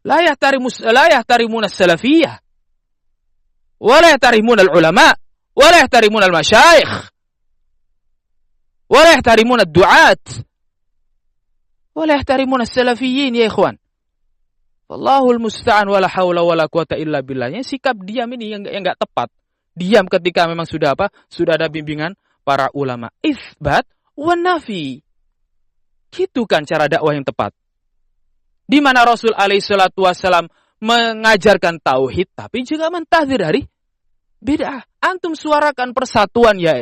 La yahtarimuna as-salafiyah, wa la yahtarimuna al-ulama, wa la yahtarimuna al-masyayikh. Wa la yahtarimuna ad-du'at. Wa la yahtarimuna as-salafiyyin ya ikhwan. Wallahul musta'an wa la haula wa la quwata illa billah. Sikap diam ini yang enggak tepat. Diam ketika memang sudah apa? Sudah ada bimbingan para ulama. Itsbat wa nafi. Gitu kan cara dakwah yang tepat. Di mana Rasul alaihi salatu wasallam mengajarkan tauhid tapi juga mentahdzir dari bid'ah. Antum suarakan persatuan ya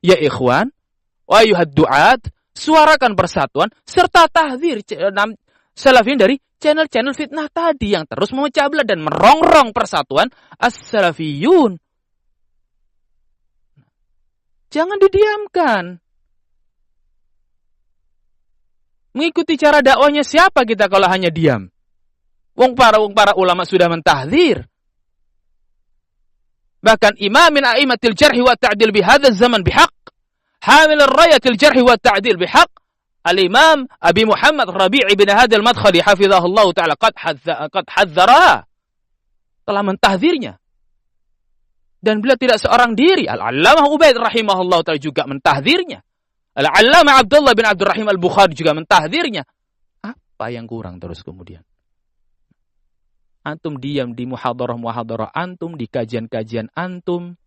ikhwan. Wa ayyuhad du'at, suarakan persatuan serta tahdzir salafin dari channel-channel fitnah tadi yang terus memecah belah dan merongrong persatuan as-salafiyun. Jangan didiamkan. Mengikuti cara dakwahnya siapa kita kalau hanya diam? Wong para ulama sudah mentahdzir. Bahkan imam min a'immatil jarh wa ta'dil bi hadzal zaman bihaq. Hamil ar-rayatil jarh wa ta'dil bihaq. Al-Imam Abi Muhammad Rabi' bin Hadi al-Madkhali hafizahullah ta'ala qad hadzara, telah mentahdzirnya. Dan beliau tidak seorang diri. Al-Allamah Ubaid rahimahullah ta'ala juga mentahdzirnya. Al-Allamah Abdullah bin Abdurrahim al-Bukhari juga mentahdzirnya. Apa yang kurang terus kemudian? Antum diam di muhadarah-muhadarah antum, di kajian-kajian antum.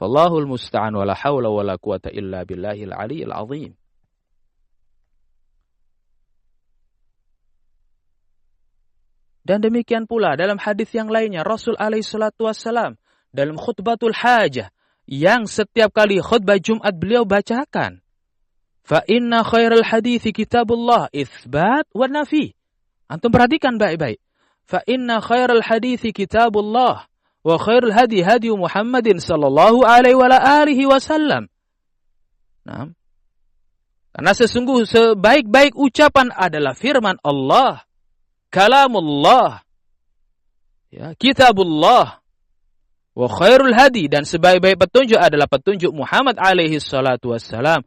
Wallahul musta'an wa la haula wa la quwata illa billahil aliyyil azim. Dan demikian pula dalam hadis yang lainnya Rasul alaihi salatu wassalam dalam khutbatul hajah yang setiap kali khutbah Jumat beliau bacakan, fa inna khairal hadithi kitabullah itsbat wa nafi. Antum perhatikan baik-baik. Fa inna khairal hadithi kitabullah wa khairul hadi hadi Muhammadin sallallahu alaihi wa alihi wasallam. Nah, karena sesungguh sebaik-baik ucapan adalah firman Allah, kalamullah, ya, kitabullah, wa khairul hadi, dan sebaik-baik petunjuk adalah petunjuk Muhammad alaihi salatu wassalam.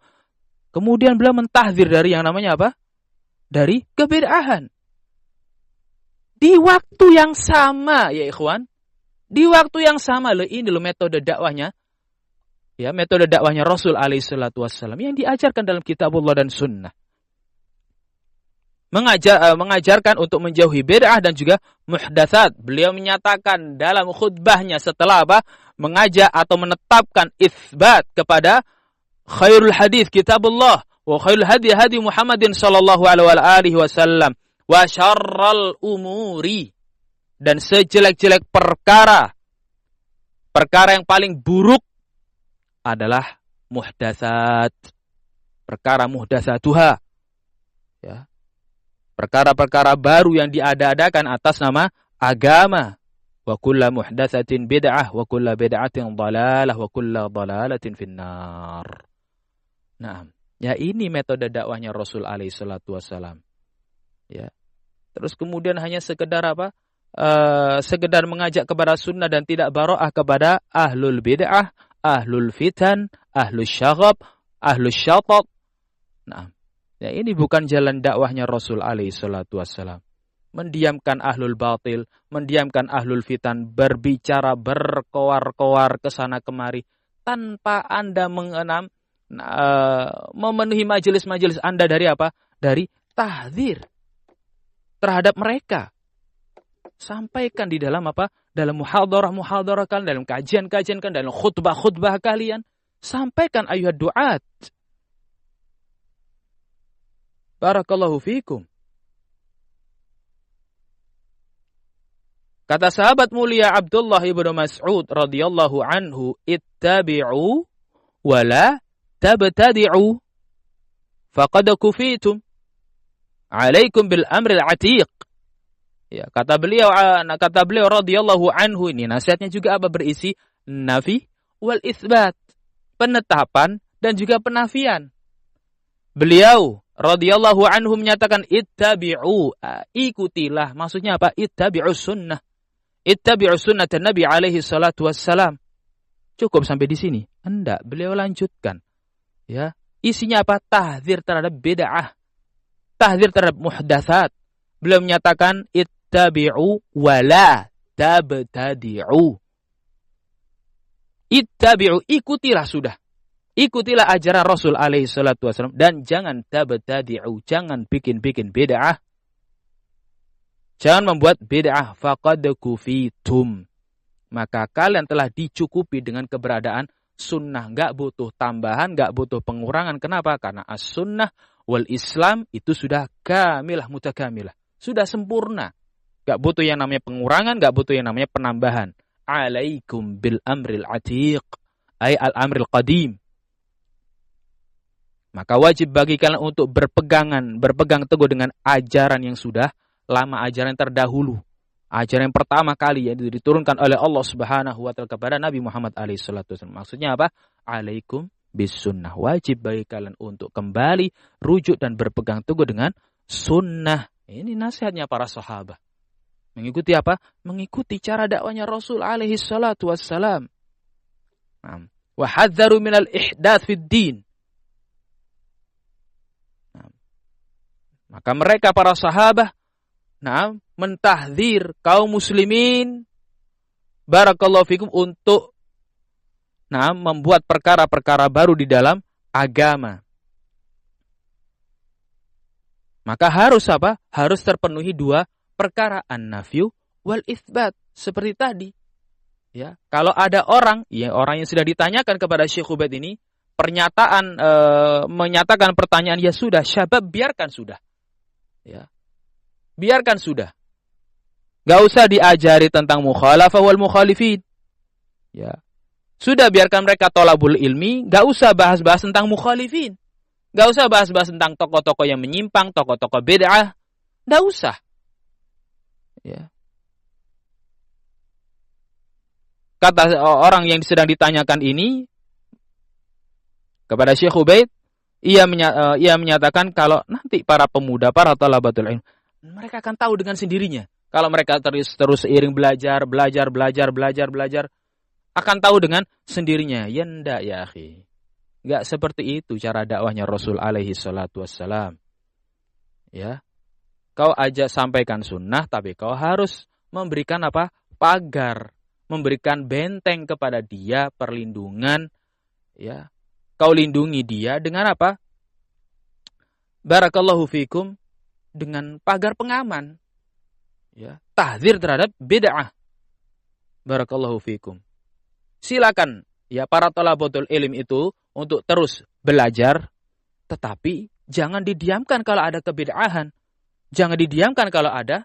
Kemudian beliau mentahdzir dari yang namanya apa? Dari kebid'ahan. Di waktu yang sama ya ikhwan. Di waktu yang sama ini metode dakwahnya. Ya, metode dakwahnya Rasul alaihi salatu wassalam yang diajarkan dalam kitabullah dan sunnah. Mengajarkan untuk menjauhi bid'ah dan juga muhdatsat. Beliau menyatakan dalam khutbahnya setelah apa? Mengajak atau menetapkan itsbat kepada khairul hadis kitabullah wa khairul hadi hadi Muhammadin sallallahu alaihi wasallam wa syarral umuri, dan sejelek-jelek perkara yang paling buruk adalah muhdatsat, perkara muhdatsatuha, ya, perkara-perkara baru yang diada-adakan atas nama agama. Wa kullu muhdatsatin bid'ah wa kullu bid'atin dhalalah wa kullu dhalalatin finnar. Nah, ya ini metode dakwahnya Rasul alaihi salatu wasallam. Ya. Terus kemudian hanya sekedar apa? Sekedar mengajak kepada sunnah dan tidak bara'ah kepada ahlul bid'ah, ahlul fitan, ahlul syaghab, ahlul syatat. Nah, ya ini bukan jalan dakwahnya Rasul alaihi salatu wassalam. Mendiamkan ahlul batil, mendiamkan ahlul fitan, berbicara berkoar-koar ke sana kemari tanpa Anda memenuhi majelis-majelis Anda dari apa? Dari tahdzir terhadap mereka. Sampaikan di dalam apa? Dalam muhadarah-muhadarah kalian, dalam kajian-kajian kalian, dalam khutbah-khutbah kalian. Sampaikan ayat du'at. Barakallahu fiikum. Kata sahabat mulia Abdullah ibnu Mas'ud radhiyallahu anhu, ittabi'u wa la tabtadi'u faqad kufitum. Alaikum bil amril atiq. Ya, kata beliau radhiyallahu anhu, ini nasihatnya juga apa? Berisi nafi wal itsbat, penetapan dan juga penafian. Beliau radhiyallahu anhu menyatakan ittabi'u, ikutilah. Maksudnya apa? Ittabi'u sunnah. Ittabi'u sunnah Nabi alaihi salatu wassalam. Cukup sampai di sini? Enggak, beliau lanjutkan. Ya, isinya apa? Tahdzir terhadap bid'ah, tahdzir terhadap muhdatsat. Beliau menyatakan ittabi'u wa la tabtadi'u. Ittabi'u, ikutilah sudah. Ikutilah ajaran Rasul alaihi salatu wasallam dan jangan tabtadi'u, jangan bikin-bikin bid'ah. Jangan membuat bid'ah, faqad kufitum. Maka kalian telah dicukupi dengan keberadaan sunnah. Enggak butuh tambahan, enggak butuh pengurangan. Kenapa? Karena as-sunnah wal Islam itu sudah kamilah mutakamilah. Sudah sempurna. Enggak butuh yang namanya pengurangan, enggak butuh yang namanya penambahan. Alaikum bil amril atiq, ay al amril qadim. Maka wajib bagi kalian untuk berpegang teguh dengan ajaran yang sudah lama, ajaran yang terdahulu. Ajaran yang pertama kali yang diturunkan oleh Allah Subhanahu wa taala kepada Nabi Muhammad alaihi salatu wasallam. Maksudnya apa? Alaikum bis sunnah. Wajib bagi kalian untuk kembali rujuk dan berpegang teguh dengan sunnah. Ini nasihatnya para sahabat. Mengikuti apa? Mengikuti cara dakwanya Rasul alaihi salatu wassalam. Wa hadzaru minal ihdaats fid din. Maka mereka para sahabat mentahdzir kaum muslimin barakallahu fikum untuk membuat perkara-perkara baru di dalam agama. Maka harus apa? Harus terpenuhi dua perkara, an-nafyu wal itsbat. Seperti tadi. Ya, kalau ada orang yang sudah ditanyakan kepada Syekh Ubaid ini, menyatakan pertanyaan, ya sudah, syabab biarkan sudah. Ya. Biarkan sudah. Gak usah diajari tentang mukhalafah wal mukhalifin. Ya. Sudah biarkan mereka thalabul ilmi, gak usah bahas-bahas tentang mukhalifin. Gak usah bahas-bahas tentang tokoh-tokoh yang menyimpang, tokoh-tokoh bid'ah. Gak usah. Ya. Kata orang yang sedang ditanyakan ini kepada Syekh Ubaid, ia menyatakan kalau nanti para pemuda, para thalabatul ilm, mereka akan tahu dengan sendirinya. Kalau mereka terus seiring belajar, akan tahu dengan sendirinya. Ya ndak ya akhi. Enggak seperti itu cara dakwahnya Rasul alaihi salatu wassalam. Ya. Kau ajak sampaikan sunnah, tapi kau harus memberikan apa? Pagar, memberikan benteng kepada dia, perlindungan, ya. Kau lindungi dia dengan apa? Barakallahu fikum, dengan pagar pengaman. Ya, tahdzir terhadap bid'ah. Barakallahu fikum. Silakan ya para thalabatul ilm itu untuk terus belajar, tetapi jangan didiamkan kalau ada kebid'ahan. Jangan didiamkan kalau ada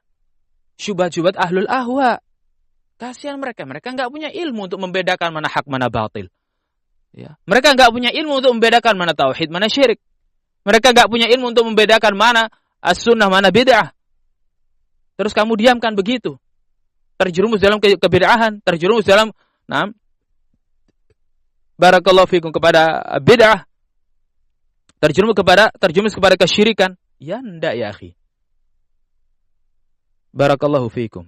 syubhat-syubhat ahlul ahwa. Kasihan mereka enggak punya ilmu untuk membedakan mana hak mana batil. Ya. Mereka enggak punya ilmu untuk membedakan mana tauhid, mana syirik. Mereka enggak punya ilmu untuk membedakan mana as-sunnah, mana bid'ah. Terus kamu diamkan begitu. Terjerumus dalam kebid'ahan, terjerumus dalam barakallahu fikum kepada bid'ah. Terjerumus kepada kesyirikan. Ya enggak ya akhi. Barakallahu fikum.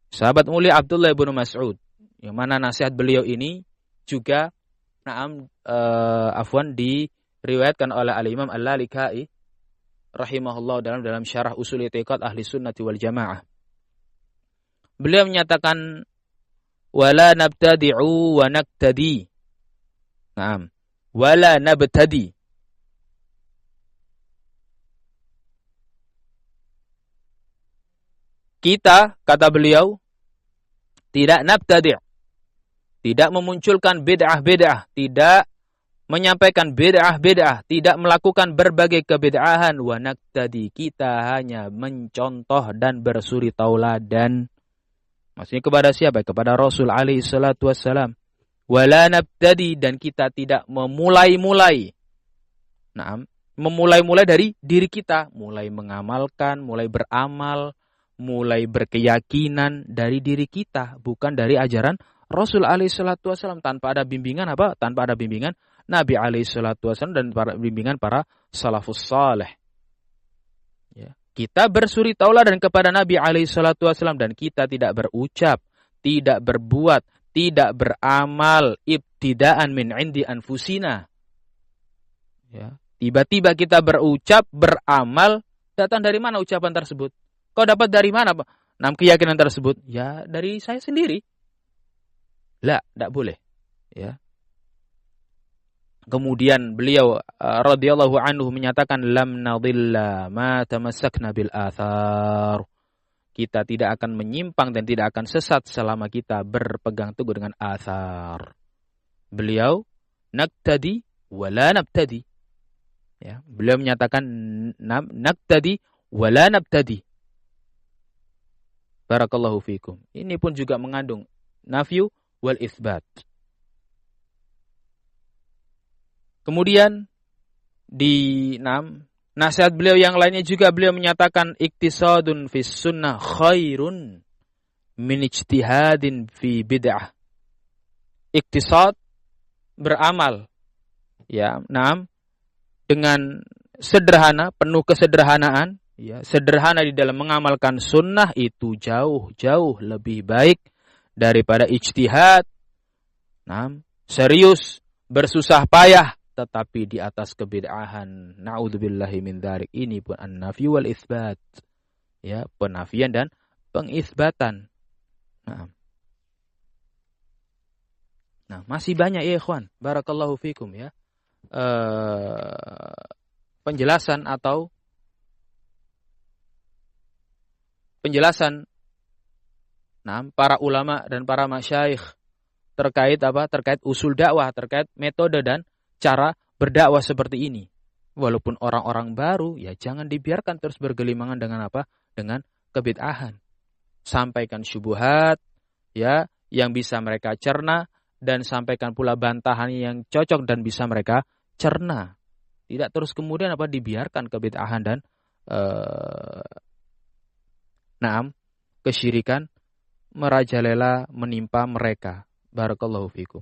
Sahabat mulia Abdullah bin Mas'ud, yang mana nasihat beliau ini juga diriwayatkan oleh Al-Imam Al-Lalikai rahimahullah dalam syarah usul i'tiqad ahli sunnati wal jamaah. Beliau menyatakan wala nabtadi'u wa naktadi. Wala nabtadi. Kita, kata beliau, tidak nabtadi', tidak memunculkan bid'ah-bid'ah, tidak menyampaikan bid'ah-bid'ah, tidak melakukan berbagai kebid'ahan. Wa naktadi, kita hanya mencontoh dan bersuri tauladan. Maksudnya kepada siapa? Kepada Rasul alaihi salatu wassalam. Wala nabtadi, dan kita tidak memulai-mulai. Memulai-mulai dari diri kita, mulai mengamalkan, mulai beramal, mulai berkeyakinan dari diri kita, bukan dari ajaran Rasul alaihi salatu wasallam, tanpa ada bimbingan apa? Tanpa ada bimbingan Nabi alaihi salatu wasallam dan bimbingan para salafus saleh. Ya. Kita bersuri tauladan kepada Nabi alaihi salatu wasallam dan kita tidak berucap, tidak berbuat, tidak beramal ibtidaan min indi anfusina. Ya. Tiba-tiba kita berucap, beramal, datang dari mana ucapan tersebut? Kau dapat dari mana, Pak? Keyakinan tersebut? Ya, dari saya sendiri. Tidak boleh. Ya. Kemudian beliau radhiyallahu anhu menyatakan lam nadilla ma tamassakna bil athar. Kita tidak akan menyimpang dan tidak akan sesat selama kita berpegang teguh dengan athar. Beliau naqtadi wala nabtadi. Ya, beliau menyatakan naqtadi wala nabtadi. Barakallahu fikum. Ini pun juga mengandung nafyu wal itsbat. Kemudian di nasihat beliau yang lainnya juga beliau menyatakan iktisadun fis sunnah khairun min ijtihadin fi bid'ah. Iktisad beramal ya, dengan sederhana, penuh kesederhanaan, ya, sederhana di dalam mengamalkan sunnah itu jauh lebih baik daripada ijtihad. Serius, bersusah payah tetapi di atas kebid'ahan. Na'udzubillahi min dzalik. Ini pun an-nafyu wal itsbat. Ya, penafian dan pengisbatan. Nah, masih banyak ya ikhwan. Barakallahu fikum ya. Penjelasan para ulama dan para masyayikh terkait usul dakwah, terkait metode dan cara berdakwah seperti ini. Walaupun orang-orang baru, ya jangan dibiarkan terus bergelimangan dengan dengan kebid'ahan. Sampaikan syubhat ya yang bisa mereka cerna, dan sampaikan pula bantahan yang cocok dan bisa mereka cerna. Tidak terus kemudian dibiarkan kebid'ahan dan kesyirikan merajalela menimpa mereka. Barakallahu fikum.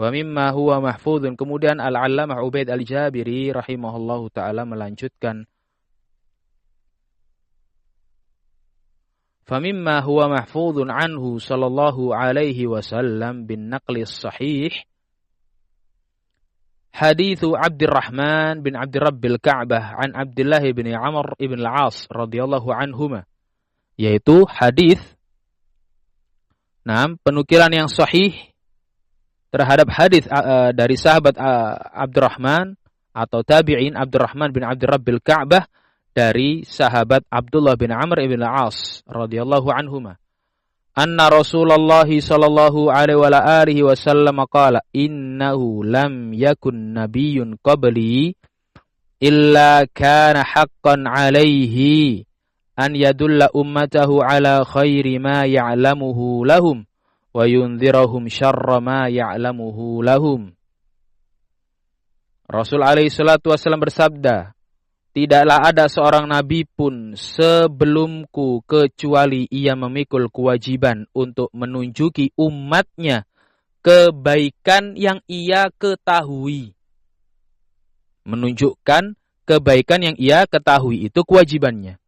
Wa mimma huwa mahfudun. Kemudian Al-Allamah Ubaid Al-Jabiri rahimahullahu ta'ala melanjutkan. Famimma huwa mahfudun anhu sallallahu alaihi wasallam bin naqli sahih hadithu Abdurrahman bin Abdirabbil Ka'bah an Abdullah bin Amr ibn al-As radhiyallahu anhuma. Yaitu hadis penukilan yang sahih terhadap hadis dari sahabat Abdurrahman atau tabi'in Abdurrahman bin Abdirabbil Ka'bah dari sahabat Abdullah bin Amr ibn al-As radhiyallahu anhuma. Anna Rasulullah sallallahu alaihi wasallam qala innahu lam yakun nabiyyun qabli illa kana haqqan alaihi an yadulla ummatahu ala khairi ma ya'lamuhu lahum wa yunzirahum syarra ma ya'lamuhu lahum. Rasul alaihi salatu wasallam bersabda, tidaklah ada seorang nabi pun sebelumku kecuali ia memikul kewajiban untuk menunjuki umatnya kebaikan yang ia ketahui. Menunjukkan kebaikan yang ia ketahui itu kewajibannya.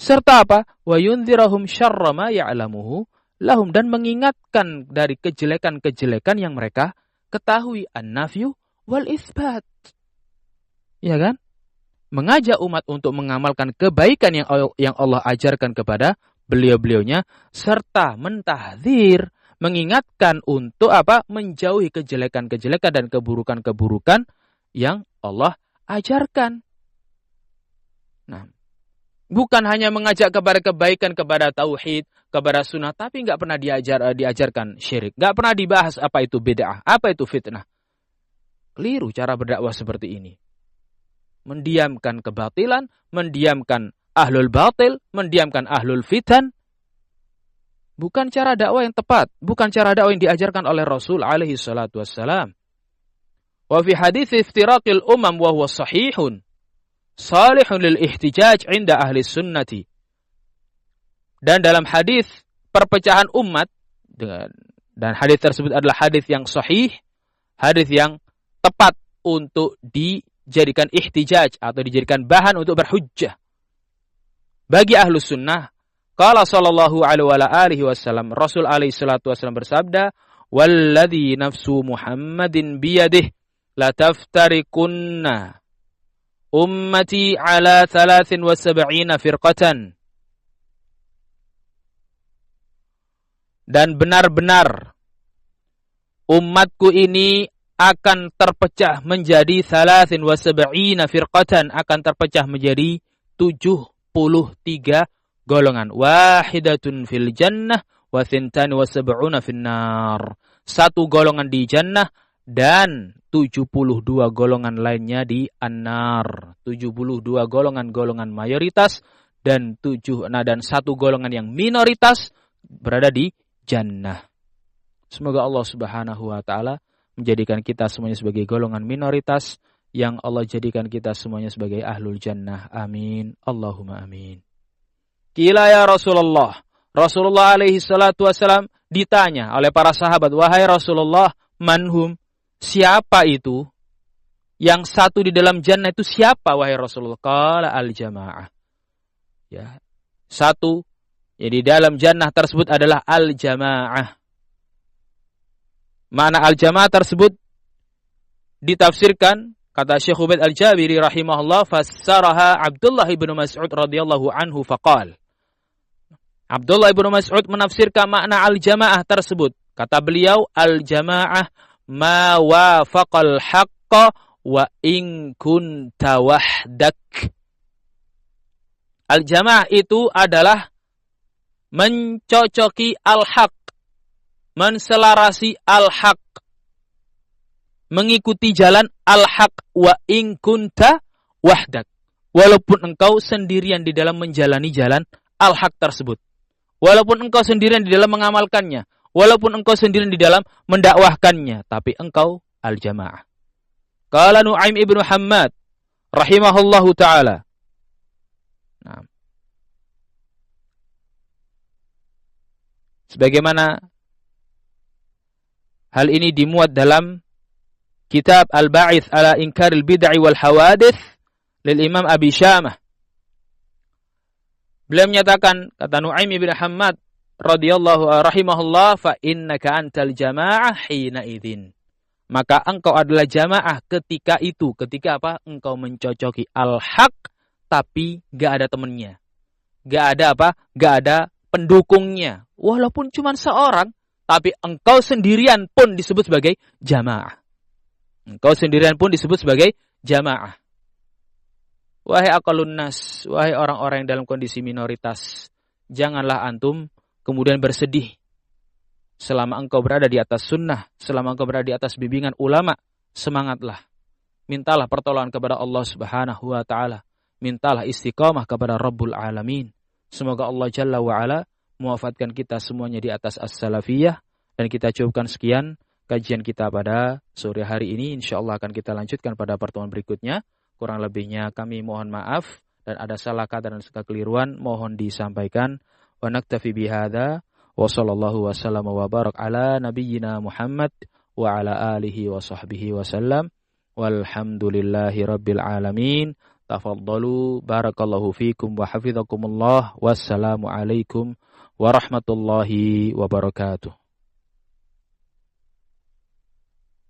Serta apa? Wa yunzirahum syarra ma ya'lamuhu lahum, dan mengingatkan dari kejelekan-kejelekan yang mereka ketahui. An-nafyu wal itsbat. Ya kan? Mengajak umat untuk mengamalkan kebaikan yang Allah ajarkan kepada beliau-beliaunya, serta mentahdzir, mengingatkan untuk menjauhi kejelekan-kejelekan dan keburukan-keburukan yang Allah ajarkan. Nah, bukan hanya mengajak kepada kebaikan, kepada tauhid, kepada sunnah, tapi nggak pernah diajarkan syirik, nggak pernah dibahas apa itu bid'ah, apa itu fitnah. Keliru cara berdakwah seperti ini. Mendiamkan kebatilan, mendiamkan ahlul batil, mendiamkan ahlul fitan. Bukan cara dakwah yang tepat, bukan cara dakwah yang diajarkan oleh Rasul alaihi salatu wassalam. Wa fi hadits iftiraqil umam wa huwa sahihun salihun lil ihtijaj 'inda ahli sunnati. Dan dalam hadis perpecahan umat, dan hadis tersebut adalah hadis yang sahih, hadis yang tepat untuk dijadikan ihtijaj atau dijadikan bahan untuk berhujjah bagi ahlus sunnah. Qala sallallahu alaihi wasallam, Rasul alaihi salatu wasallam bersabda, walladzi nafsu Muhammadin biyadihi la taftarikunna ummati ala 73 firqatan. Dan benar-benar umatku ini akan terpecah menjadi 73 firqatan, akan terpecah menjadi 73 golongan. Wahidatun fil jannah wa thintani wa sab'una fin nar. Satu golongan di jannah dan 72 golongan lainnya di an-nar. 72 golongan-golongan mayoritas dan satu golongan yang minoritas berada di jannah. Semoga Allah Subhanahu wa taala menjadikan kita semuanya sebagai golongan minoritas, yang Allah jadikan kita semuanya sebagai ahlul jannah. Amin. Allahumma amin. Qila ya Rasulullah. Rasulullah alaihi salatu wasalam ditanya oleh para sahabat, wahai Rasulullah, manhum? Siapa itu? Yang satu di dalam jannah itu siapa, wahai Rasulullah? Qala al-jamaah. Ya. Satu yang di dalam jannah tersebut adalah al-jamaah. Makna al-jamaah tersebut ditafsirkan, kata Syekh Ubaid al-Jabiri rahimahullah, fassaraha Abdullah ibn Mas'ud radhiyallahu anhu faqal. Abdullah ibn Mas'ud menafsirkan makna al-jamaah tersebut. Kata beliau, al-jamaah ma wafaqal haqqa wa in kunta wahdak. Al-jamaah itu adalah mencocoki al-haq, menselarasi al-haq, mengikuti jalan al-haq wa in kunta wahdak. Walaupun engkau sendirian di dalam menjalani jalan al-haq tersebut. Walaupun engkau sendirian di dalam mengamalkannya, walaupun engkau sendirian di dalam mendakwahkannya, tapi engkau al-jamaah. Qala Nu'aim ibn Hammad rahimahullahu ta'ala. Nah. Sebagaimana hal ini dimuat dalam kitab Al-Ba'ith ala Inkaril Bid'ah wal Hawadith lil Imam Abi Syamah. Beliau menyatakan, kata Nu'aim ibn Hammad radhiyallahu rahimahullah, fa innaka antal jamaah hina idzin. Maka engkau adalah jamaah ketika itu. Ketika apa? Engkau mencocoki al-haq tapi enggak ada temannya. Enggak ada apa? Enggak ada pendukungnya. Walaupun cuma seorang, tapi engkau sendirian pun disebut sebagai jamaah. Engkau sendirian pun disebut sebagai jamaah. Wahai aqallun nas, wahai orang-orang yang dalam kondisi minoritas, janganlah antum kemudian bersedih selama engkau berada di atas sunnah, selama engkau berada di atas bimbingan ulama. Semangatlah, mintalah pertolongan kepada Allah Subhanahu wa taala, mintalah istiqamah kepada Rabbul Alamin. Semoga Allah Jalla wa Ala mewafatkan kita semuanya di atas as-salafiyah. Dan kita cukupkan sekian kajian kita pada sore hari ini. InsyaAllah akan kita lanjutkan pada pertemuan berikutnya. Kurang lebihnya kami mohon maaf, dan ada salah kata dan kekeliruan mohon disampaikan. Wa naktafi bihadza wa sallallahu wa sallam wa barak ala nabiyyina Muhammad wa ala alihi wa sahbihi wa sallam. Walhamdulillahi rabbil alamin. Tafaddalu, barakallahu fikum wa hafizakumullah. Wassalamu alaikum warahmatullahi wabarakatuh.